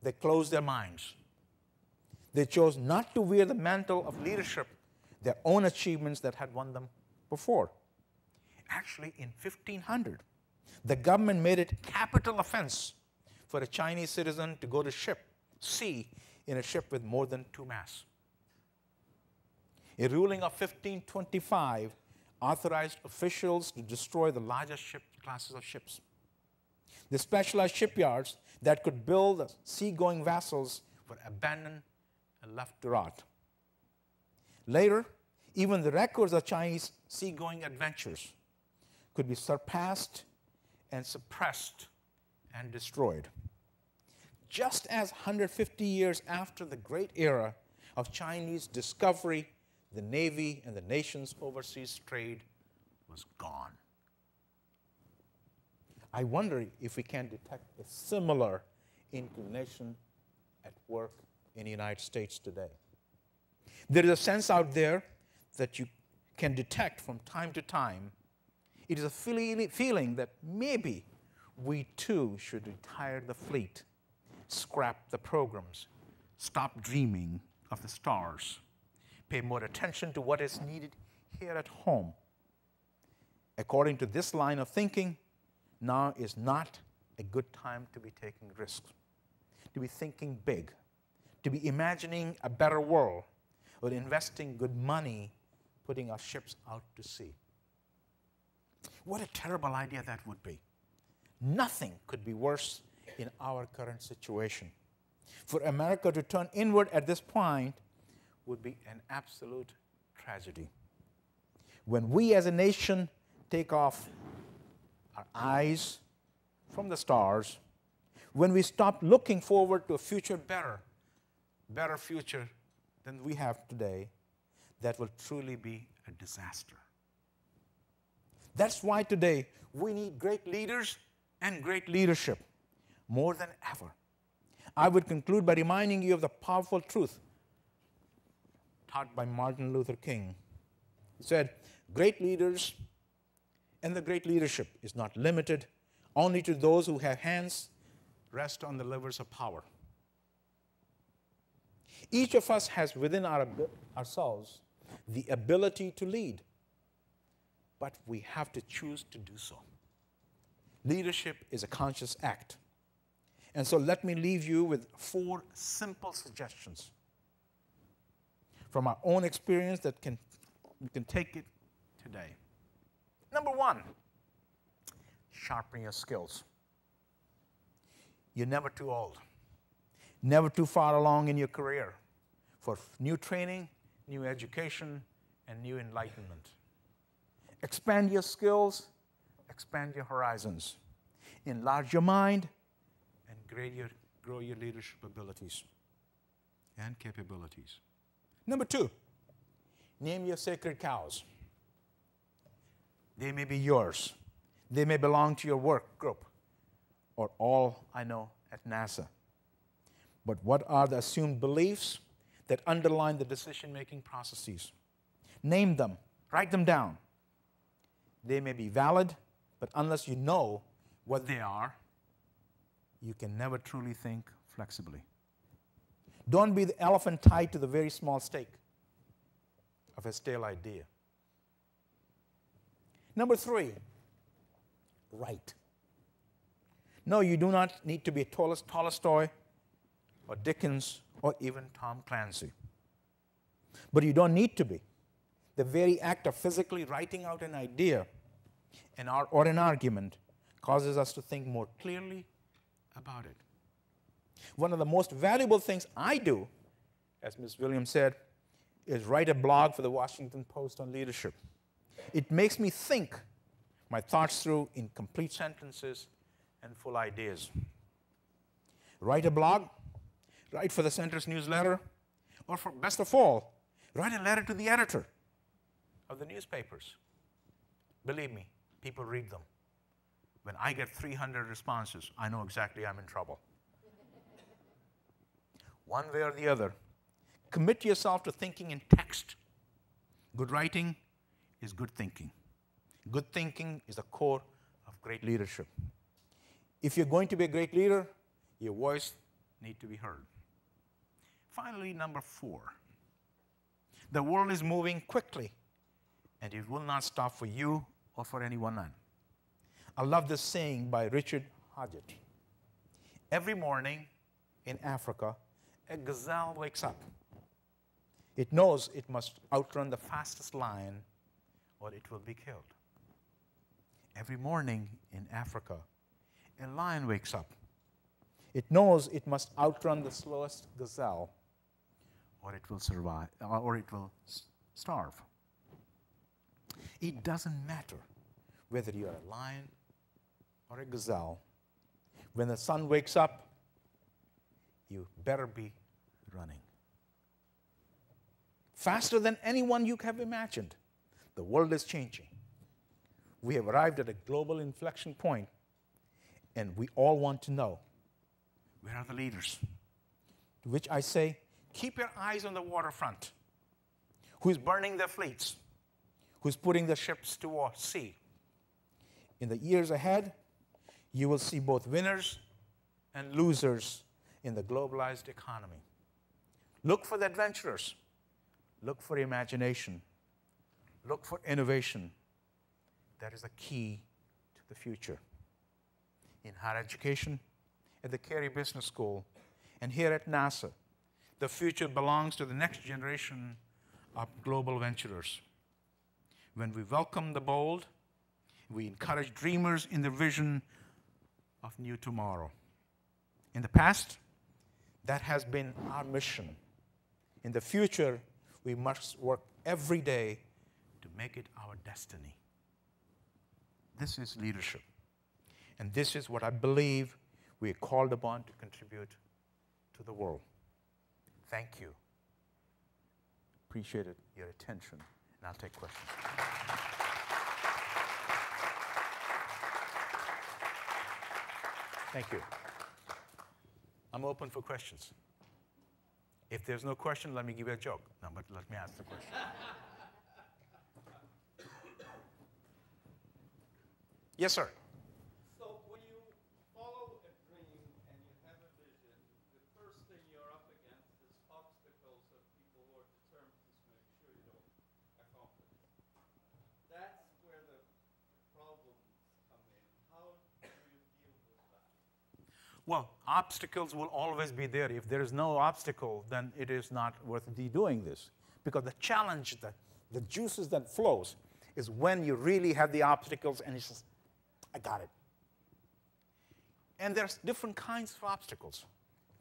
they closed their minds. They chose not to wear the mantle of leadership, their own achievements that had won them before. Actually, in 1500, the government made it a capital offense for a Chinese citizen to go to sea in a ship with more than 2 masts. A ruling of 1525 authorized officials to destroy the largest classes of ships. The specialized shipyards that could build seagoing vessels were abandoned and left to rot. Later, even the records of Chinese seagoing adventures could be surpassed and suppressed and destroyed. Just as 150 years after the great era of Chinese discovery, the Navy and the nation's overseas trade was gone. I wonder if we can detect a similar inclination at work in the United States today. There is a sense out there that you can detect from time to time. It is a feeling that maybe we too should retire the fleet, scrap the programs, stop dreaming of the stars, pay more attention to what is needed here at home. According to this line of thinking, now is not a good time to be taking risks, to be thinking big, to be imagining a better world, or investing good money putting our ships out to sea. What a terrible idea that would be. Nothing could be worse in our current situation. For America to turn inward at this point would be an absolute tragedy. When we as a nation take off our eyes from the stars, when we stop looking forward to a future better future than we have today, that will truly be a disaster. That's why today we need great leaders and great leadership more than ever. I would conclude by reminding you of the powerful truth taught by Martin Luther King. He said, great leaders and the great leadership is not limited only to those who have hands rest on the levers of power. Each of us has within ourselves the ability to lead, but we have to choose to do so. Leadership is a conscious act. And so let me leave you with 4 simple suggestions from our own experience that you can take it today. Number 1, sharpen your skills. You're never too old, never too far along in your career for new training, new education, and new enlightenment. Expand your skills, expand your horizons, enlarge your mind, and grow your leadership abilities and capabilities. Number 2, name your sacred cows. They may be yours. They may belong to your work group or all I know at NASA. But what are the assumed beliefs that underline the decision-making processes? Name them. Write them down. They may be valid, but unless you know what they are, you can never truly think flexibly. Don't be the elephant tied to the very small stake of a stale idea. Number 3, write. No, you do not need to be a Tolstoy or Dickens or even Tom Clancy. But you don't need to be. The very act of physically writing out an idea or an argument causes us to think more clearly about it. One of the most valuable things I do, as Ms. Williams said, is write a blog for the Washington Post on leadership. It makes me think my thoughts through in complete sentences and full ideas. Write a blog, write for the center's newsletter, or for best of all, write a letter to the editor of the newspapers. Believe me, people read them. When I get 300 responses, I know exactly I'm in trouble. One way or the other, commit yourself to thinking in text. Good writing is good thinking. Good thinking is the core of great leadership. If you're going to be a great leader, your voice needs to be heard. Finally, number 4. The world is moving quickly, and it will not stop for you or for anyone else. I love this saying by Richard Hodgett. Every morning in Africa, a gazelle wakes up. It knows it must outrun the fastest lion or it will be killed. Every morning in Africa, a lion wakes up. It knows it must outrun the slowest gazelle or it will survive, or it will starve. It doesn't matter whether you're a lion or a gazelle. When the sun wakes up, you better be running. Faster than anyone you have imagined. The world is changing. We have arrived at a global inflection point, and we all want to know, where are the leaders? To which I say, keep your eyes on the waterfront. Who's burning their fleets? Who's putting the ships to sea? In the years ahead, you will see both winners and losers in the globalized economy. Look for the adventurers. Look for imagination. Look for innovation. That is the key to the future. In higher education, at the Carey Business School, and here at NASA, the future belongs to the next generation of global venturers. When we welcome the bold, we encourage dreamers in the vision of new tomorrow. In the past, that has been our mission. In the future, we must work every day to make it our destiny. This is leadership. And this is what I believe we are called upon to contribute to the world. Thank you. Appreciated your attention, and I'll take questions. Thank you. I'm open for questions. If there's no question, let me give you a joke. No, but let me ask the question. Yes, sir. So when you follow a dream and you have a vision, the first thing you're up against is obstacles of people who are determined to make sure you don't accomplish. That's where the problems come in. How do you deal with that? Well, obstacles will always be there. If there is no obstacle, then it is not worth doing this. Because the challenge, the juices that flows, is when you really have the obstacles and it's just, I got it. And there's different kinds of obstacles.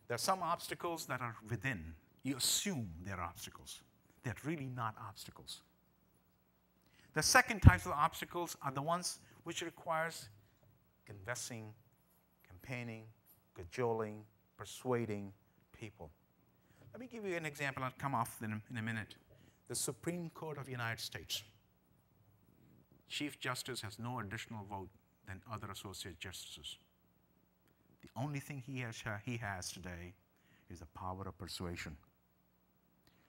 There are some obstacles that are within. You assume they're obstacles. They're really not obstacles. The second type of obstacles are the ones which requires convincing, campaigning, cajoling, persuading people. Let me give you an example. I'll come off in a minute. The Supreme Court of the United States. Chief Justice has no additional vote than other associate justices. The only thing he has today is the power of persuasion.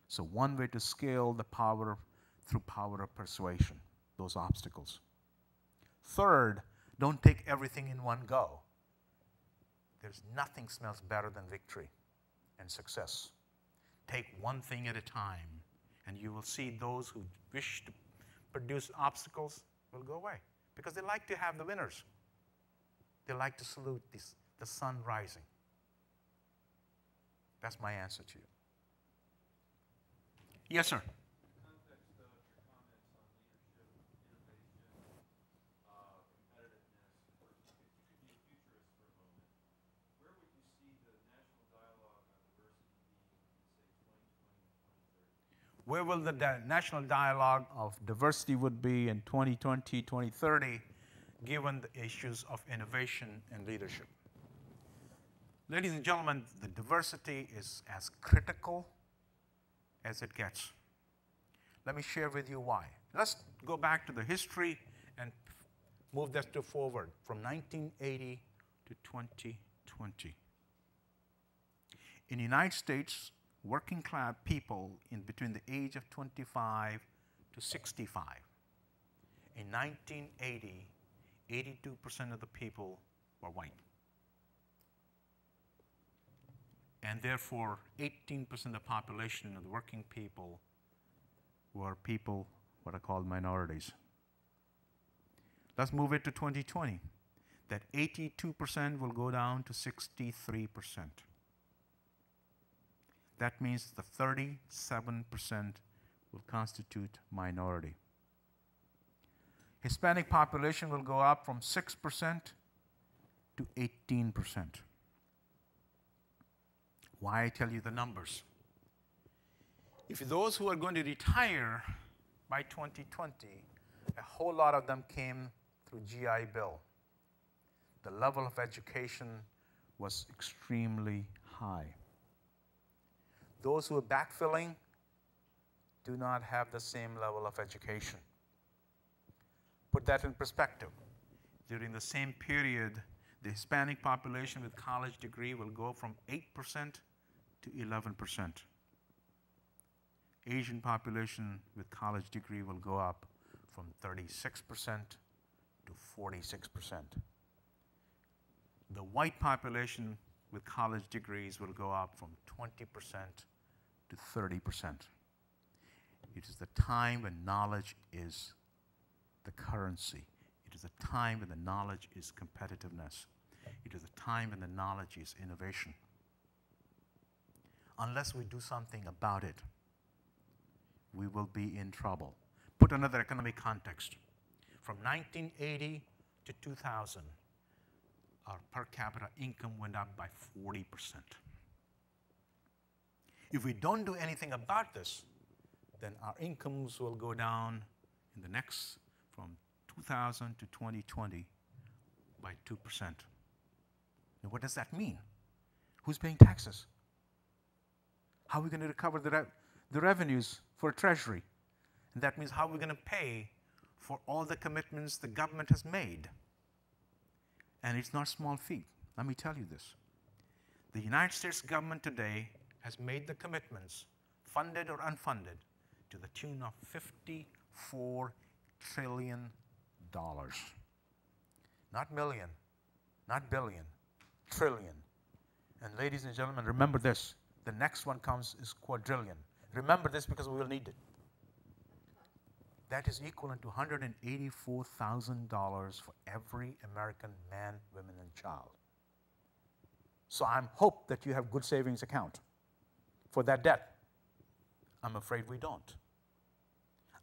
So one way to scale the power through power of persuasion, those obstacles. Third, don't take everything in one go. There's nothing smells better than victory and success. Take one thing at a time, and you will see those who wish to produce obstacles will go away because they like to have the winners. They like to salute the sun rising. That's my answer to you. Yes, sir. Context of your comments on leadership, innovation, competitiveness, if you could be a futurist for a moment, where would you see the national dialogue on diversity being in, say, 2020 and 2030? Where will the national dialogue of diversity would be in 2020, 2030, given the issues of innovation and leadership? Ladies and gentlemen, the diversity is as critical as it gets. Let me share with you why. Let's go back to the history and move that forward from 1980 to 2020. In the United States, working class people in between the age of 25 to 65, in 1980, 82% of the people were white. And therefore, 18% of the population of the working people were people what are called minorities. Let's move it to 2020. That 82% will go down to 63%. That means the 37% will constitute minority. Hispanic population will go up from 6% to 18%. Why I tell you the numbers? If those who are going to retire by 2020, a whole lot of them came through GI Bill. The level of education was extremely high. Those who are backfilling do not have the same level of education. Put that in perspective. During the same period, the Hispanic population with college degree will go from 8% to 11%. Asian population with college degree will go up from 36% to 46%. The white population with college degrees will go up from 20% to 30%. It is the time when knowledge is the currency. It is a time when the knowledge is competitiveness. It is a time when the knowledge is innovation. Unless we do something about it, we will be in trouble. Put another economic context. From 1980 to 2000, our per capita income went up by 40%. If we don't do anything about this, then our incomes will go down in the next, from 2000 to 2020, by 2%. Now, what does that mean? Who's paying taxes? How are we going to recover the revenues for Treasury? And that means how are we going to pay for all the commitments the government has made? And it's not small feat. Let me tell you this. The United States government today has made the commitments, funded or unfunded, to the tune of $54 trillion. Not million, not billion, trillion. And ladies and gentlemen, remember this. The next one comes is quadrillion. Remember this because we will need it. That is equivalent to $184,000 for every American man, woman, and child. So I hope that you have good savings account for that debt. I'm afraid we don't.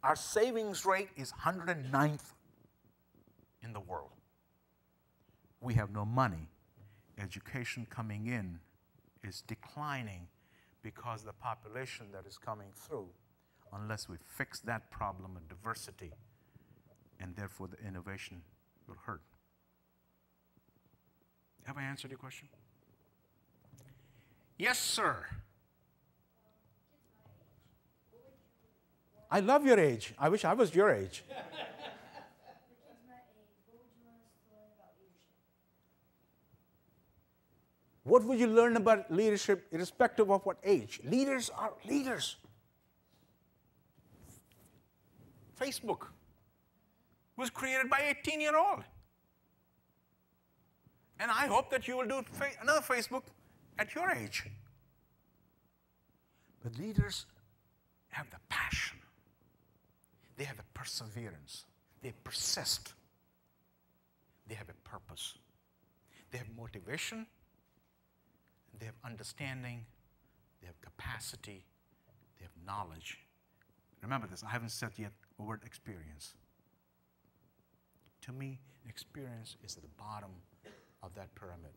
Our savings rate is 109th in the world. We have no money. Education coming in is declining because the population that is coming through, unless we fix that problem of diversity, and therefore the innovation will hurt. Have I answered your question? Yes, sir. I love your age. I wish I was your age. What would you learn about leadership irrespective of what age? Leaders are leaders. Facebook was created by an 18-year-old. And I hope that you will do another Facebook at your age. But leaders have the passion. They have the perseverance. They persist. They have a purpose. They have motivation. They have understanding they have capacity, they have knowledge. Remember this, I haven't said yet the word experience. To me, experience is at the bottom of that pyramid.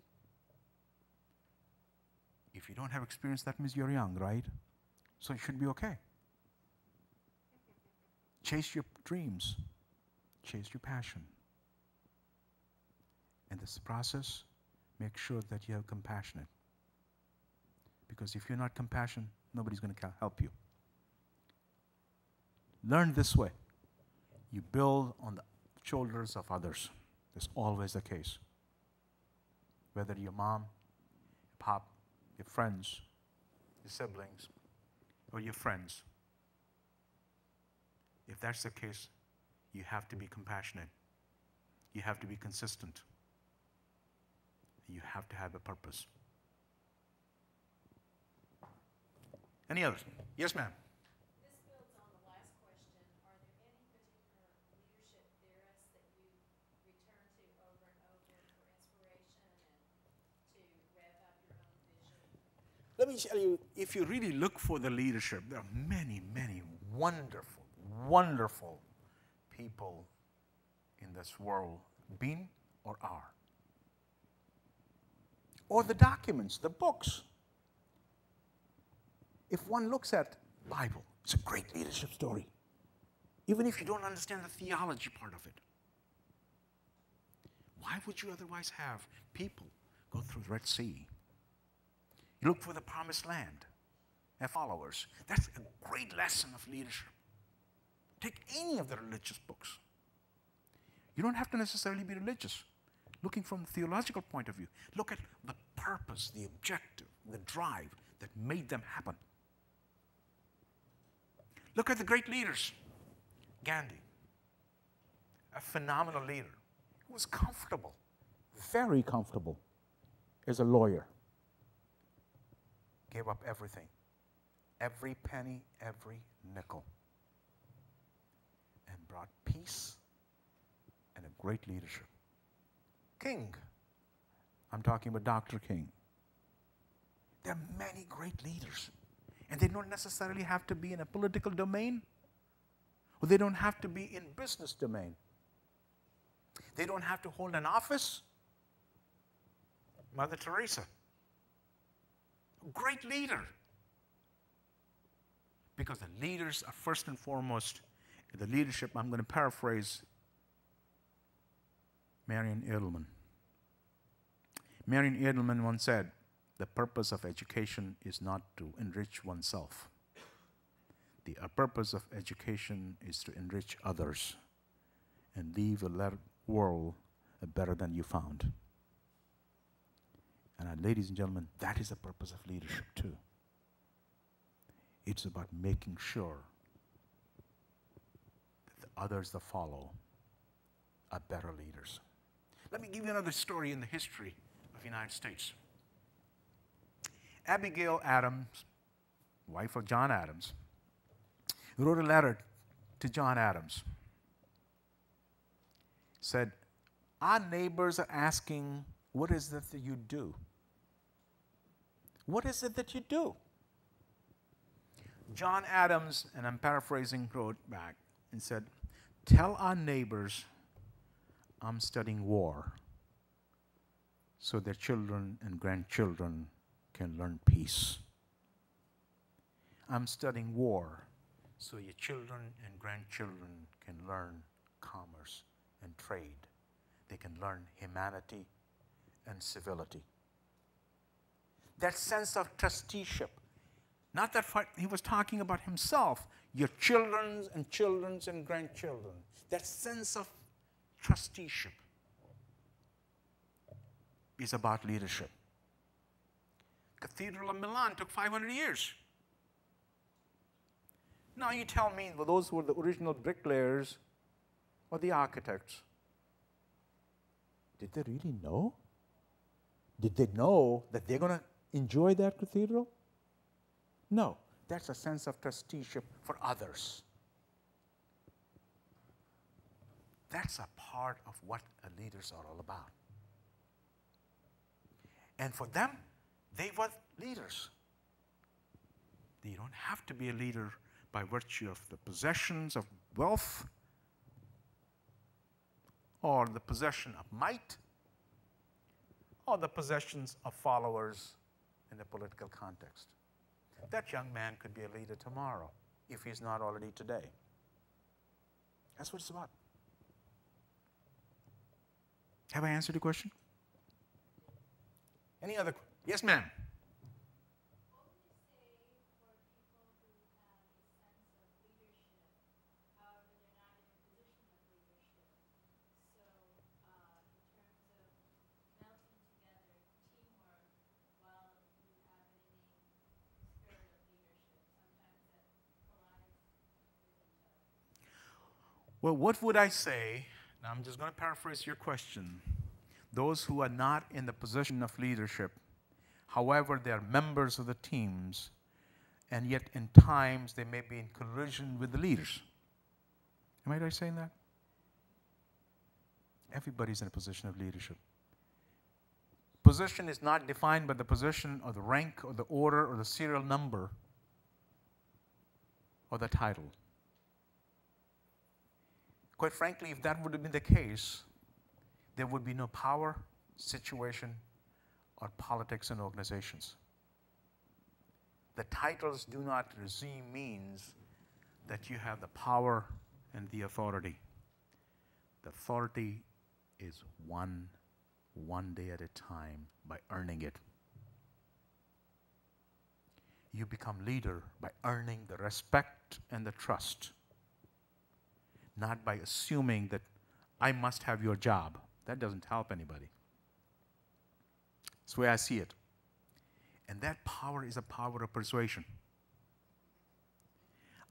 If you don't have experience, that means you're young, right? So you should be okay. Chase your dreams. Chase your passion. In this process, make sure that you are compassionate. Because if you're not compassionate, nobody's going to help you. Learn this way. You build on the shoulders of others. That's always the case. Whether your mom, your pop, your friends, your siblings, or your friends. If that's the case, you have to be compassionate. You have to be consistent. You have to have a purpose. Any others? Yes, ma'am. This builds on the last question. Are there any particular leadership theorists that you return to over and over for inspiration and to rev up your own vision? Let me tell you, if you really look for the leadership, there are many, many wonderful, wonderful people in this world, been or are. Or the documents, the books. If one looks at the Bible, it's a great leadership story. Even if you don't understand the theology part of it. Why would you otherwise have people go through the Red Sea? You look for the promised land and followers. That's a great lesson of leadership. Take any of the religious books. You don't have to necessarily be religious. Looking from the theological point of view, look at the purpose, the objective, the drive that made them happen. Look at the great leaders. Gandhi, a phenomenal leader, who was comfortable, very comfortable as a lawyer. Gave up everything, every penny, every nickel, and brought peace and a great leadership. King, I'm talking about Dr. King. There are many great leaders. And they don't necessarily have to be in a political domain, or they don't have to be in business domain. They don't have to hold an office. Mother Teresa, a great leader. Because the leaders are first and foremost, the leadership, I'm going to paraphrase Marion Edelman. Marion Edelman once said, the purpose of education is not to enrich oneself. The purpose of education is to enrich others and leave a world better than you found. And ladies and gentlemen, that is the purpose of leadership too. It's about making sure that the others that follow are better leaders. Let me give you another story in the history of the United States. Abigail Adams, wife of John Adams, wrote a letter to John Adams. Said, our neighbors are asking, what is it that you do? What is it that you do? John Adams, and I'm paraphrasing, wrote back and said, tell our neighbors I'm studying war so their children and grandchildren can learn peace. I'm studying war so your children and grandchildren can learn commerce and trade. They can learn humanity and civility. That sense of trusteeship, not that he was talking about himself, your children's and children's and grandchildren. That sense of trusteeship is about leadership. Cathedral of Milan took 500 years. Now you tell me, well, those were the original bricklayers or the architects. Did they really know? Did they know that they're going to enjoy that cathedral? No. That's a sense of trusteeship for others. That's a part of what leaders are all about. And for them, they were leaders. You don't have to be a leader by virtue of the possessions of wealth or the possession of might or the possessions of followers in the political context. That young man could be a leader tomorrow if he's not already today. That's what it's about. Have I answered your question? Any other? Yes, ma'am. What would you say for people who have a sense of leadership, however they're not in a position of leadership? So, in terms of melting together, teamwork, while you have an innate spirit of leadership, sometimes that collides with each other. Well, what would I say? Now, I'm just going to paraphrase your question. Those who are not in the position of leadership, however, they are members of the teams, and yet in times they may be in collision with the leaders. Am I right saying that? Everybody's in a position of leadership. Position is not defined by the position or the rank or the order or the serial number or the title. Quite frankly, if that would have been the case, there would be no power, situation, or politics in organizations. The titles do not regime means that you have the power and the authority. The authority is one day at a time by earning it. You become leader by earning the respect and the trust, not by assuming that I must have your job. That doesn't help anybody. That's the way I see it. And that power is a power of persuasion.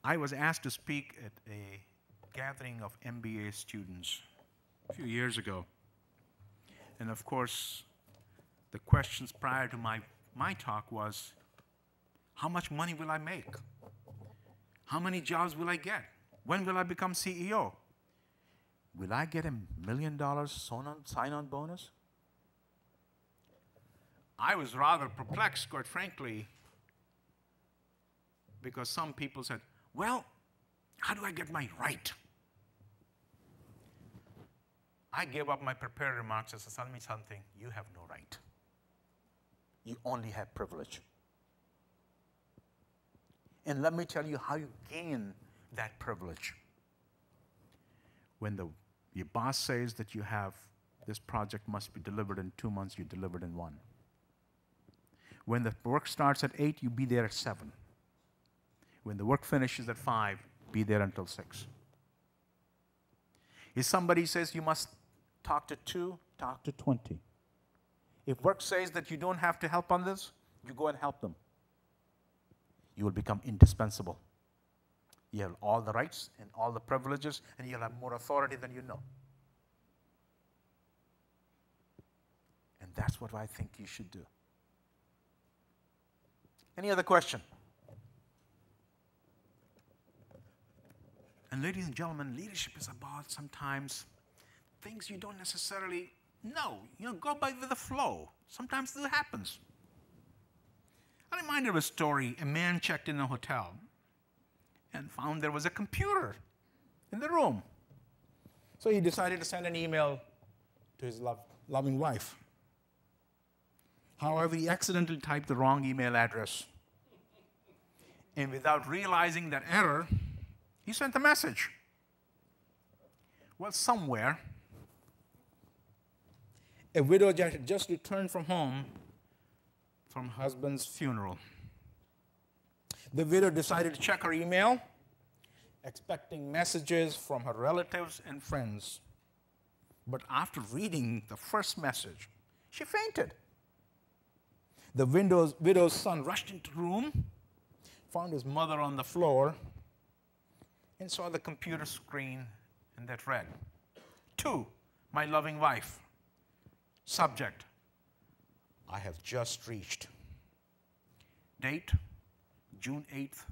I was asked to speak at a gathering of MBA students a few years ago. And of course, the questions prior to my talk was, how much money will I make? How many jobs will I get? When will I become CEO? Will I get $1 million sign-on bonus? I was rather perplexed, quite frankly, because some people said, well, how do I get my right? I gave up my prepared remarks and said, tell me something, you have no right. You only have privilege. And let me tell you how you gain that privilege. When your boss says that you have this project must be delivered in 2 months, you deliver it in 1. When the work starts at 8, you be there at 7. When the work finishes at 5, be there until 6. If somebody says you must talk to 2, talk to 20. If work says that you don't have to help on this, you go and help them. You will become indispensable. You have all the rights and all the privileges, and you'll have more authority than you know. And that's what I think you should do. Any other question? And ladies and gentlemen, leadership is about sometimes things you don't necessarily know. Go by with the flow. Sometimes it happens. I'm reminded of a story. A man checked in a hotel and found there was a computer in the room. So he decided to send an email to his loving wife. However, he accidentally typed the wrong email address. And without realizing that error, he sent a message. Well, somewhere, a widow just returned from home from her husband's funeral. The widow decided to check her email, expecting messages from her relatives and friends. But after reading the first message, she fainted. The widow's son rushed into the room, found his mother on the floor, and saw the computer screen, and that read, "To my loving wife. Subject, I have just reached. Date, June 8th,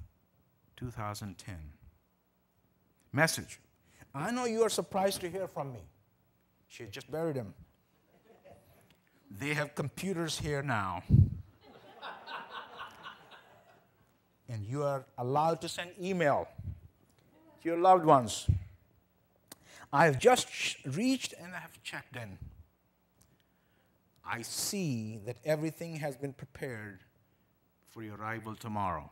2010. Message, I know you are surprised to hear from me." She had just buried him. "They have computers here now. and you are allowed to send email to your loved ones. I have just reached and I have checked in. I see that everything has been prepared for your arrival tomorrow.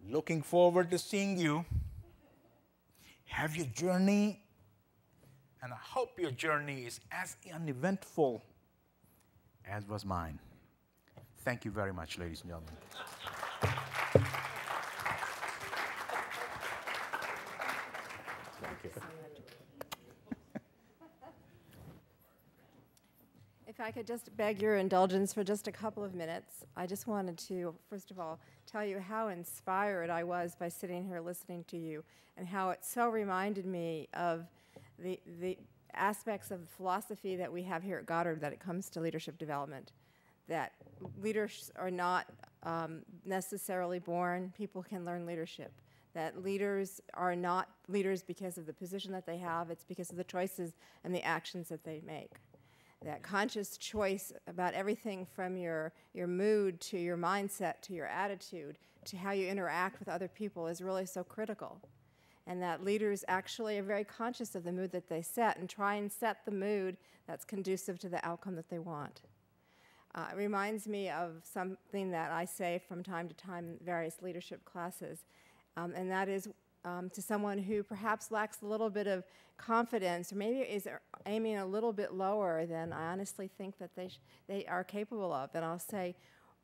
Looking forward to seeing you. Have your journey, and I hope your journey is as uneventful as was mine. Thank you very much, ladies and gentlemen. Thank you. If I could just beg your indulgence for just a couple of minutes, I just wanted to, first of all, tell you how inspired I was by sitting here listening to you, and how it so reminded me of the aspects of the philosophy that we have here at Goddard that it comes to leadership development, that leaders are not necessarily born. People can learn leadership. That leaders are not leaders because of the position that they have. It's because of the choices and the actions that they make. That conscious choice about everything from your mood to your mindset to your attitude to how you interact with other people is really so critical. And that leaders actually are very conscious of the mood that they set and try and set the mood that's conducive to the outcome that they want. It reminds me of something that I say from time to time in various leadership classes, and that is to someone who perhaps lacks a little bit of confidence, or maybe is aiming a little bit lower than I honestly think that they are capable of. And I'll say,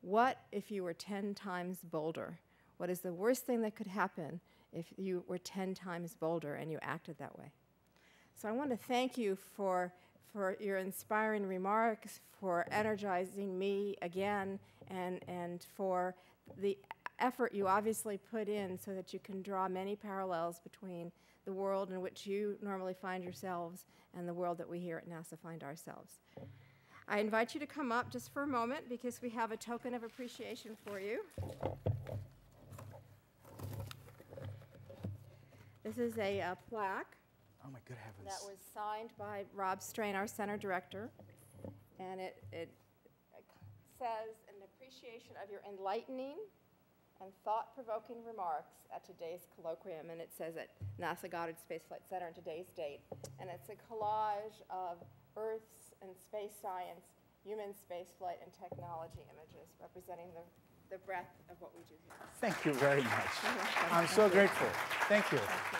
what if you were 10 times bolder? What is the worst thing that could happen if you were 10 times bolder and you acted that way? So I want to thank you for your inspiring remarks, for energizing me again, and for the effort you obviously put in so that you can draw many parallels between the world in which you normally find yourselves and the world that we here at NASA find ourselves. I invite you to come up just for a moment because we have a token of appreciation for you. This is a plaque. Oh my good heavens. That was signed by Rob Strain, our center director, and it says an appreciation of your enlightening and thought-provoking remarks at today's colloquium, and it says at NASA Goddard Space Flight Center on today's date. And it's a collage of Earth's and space science, human spaceflight, and technology images representing the breadth of what we do here. Thank you very much. I'm so grateful. Thank you. Thank you.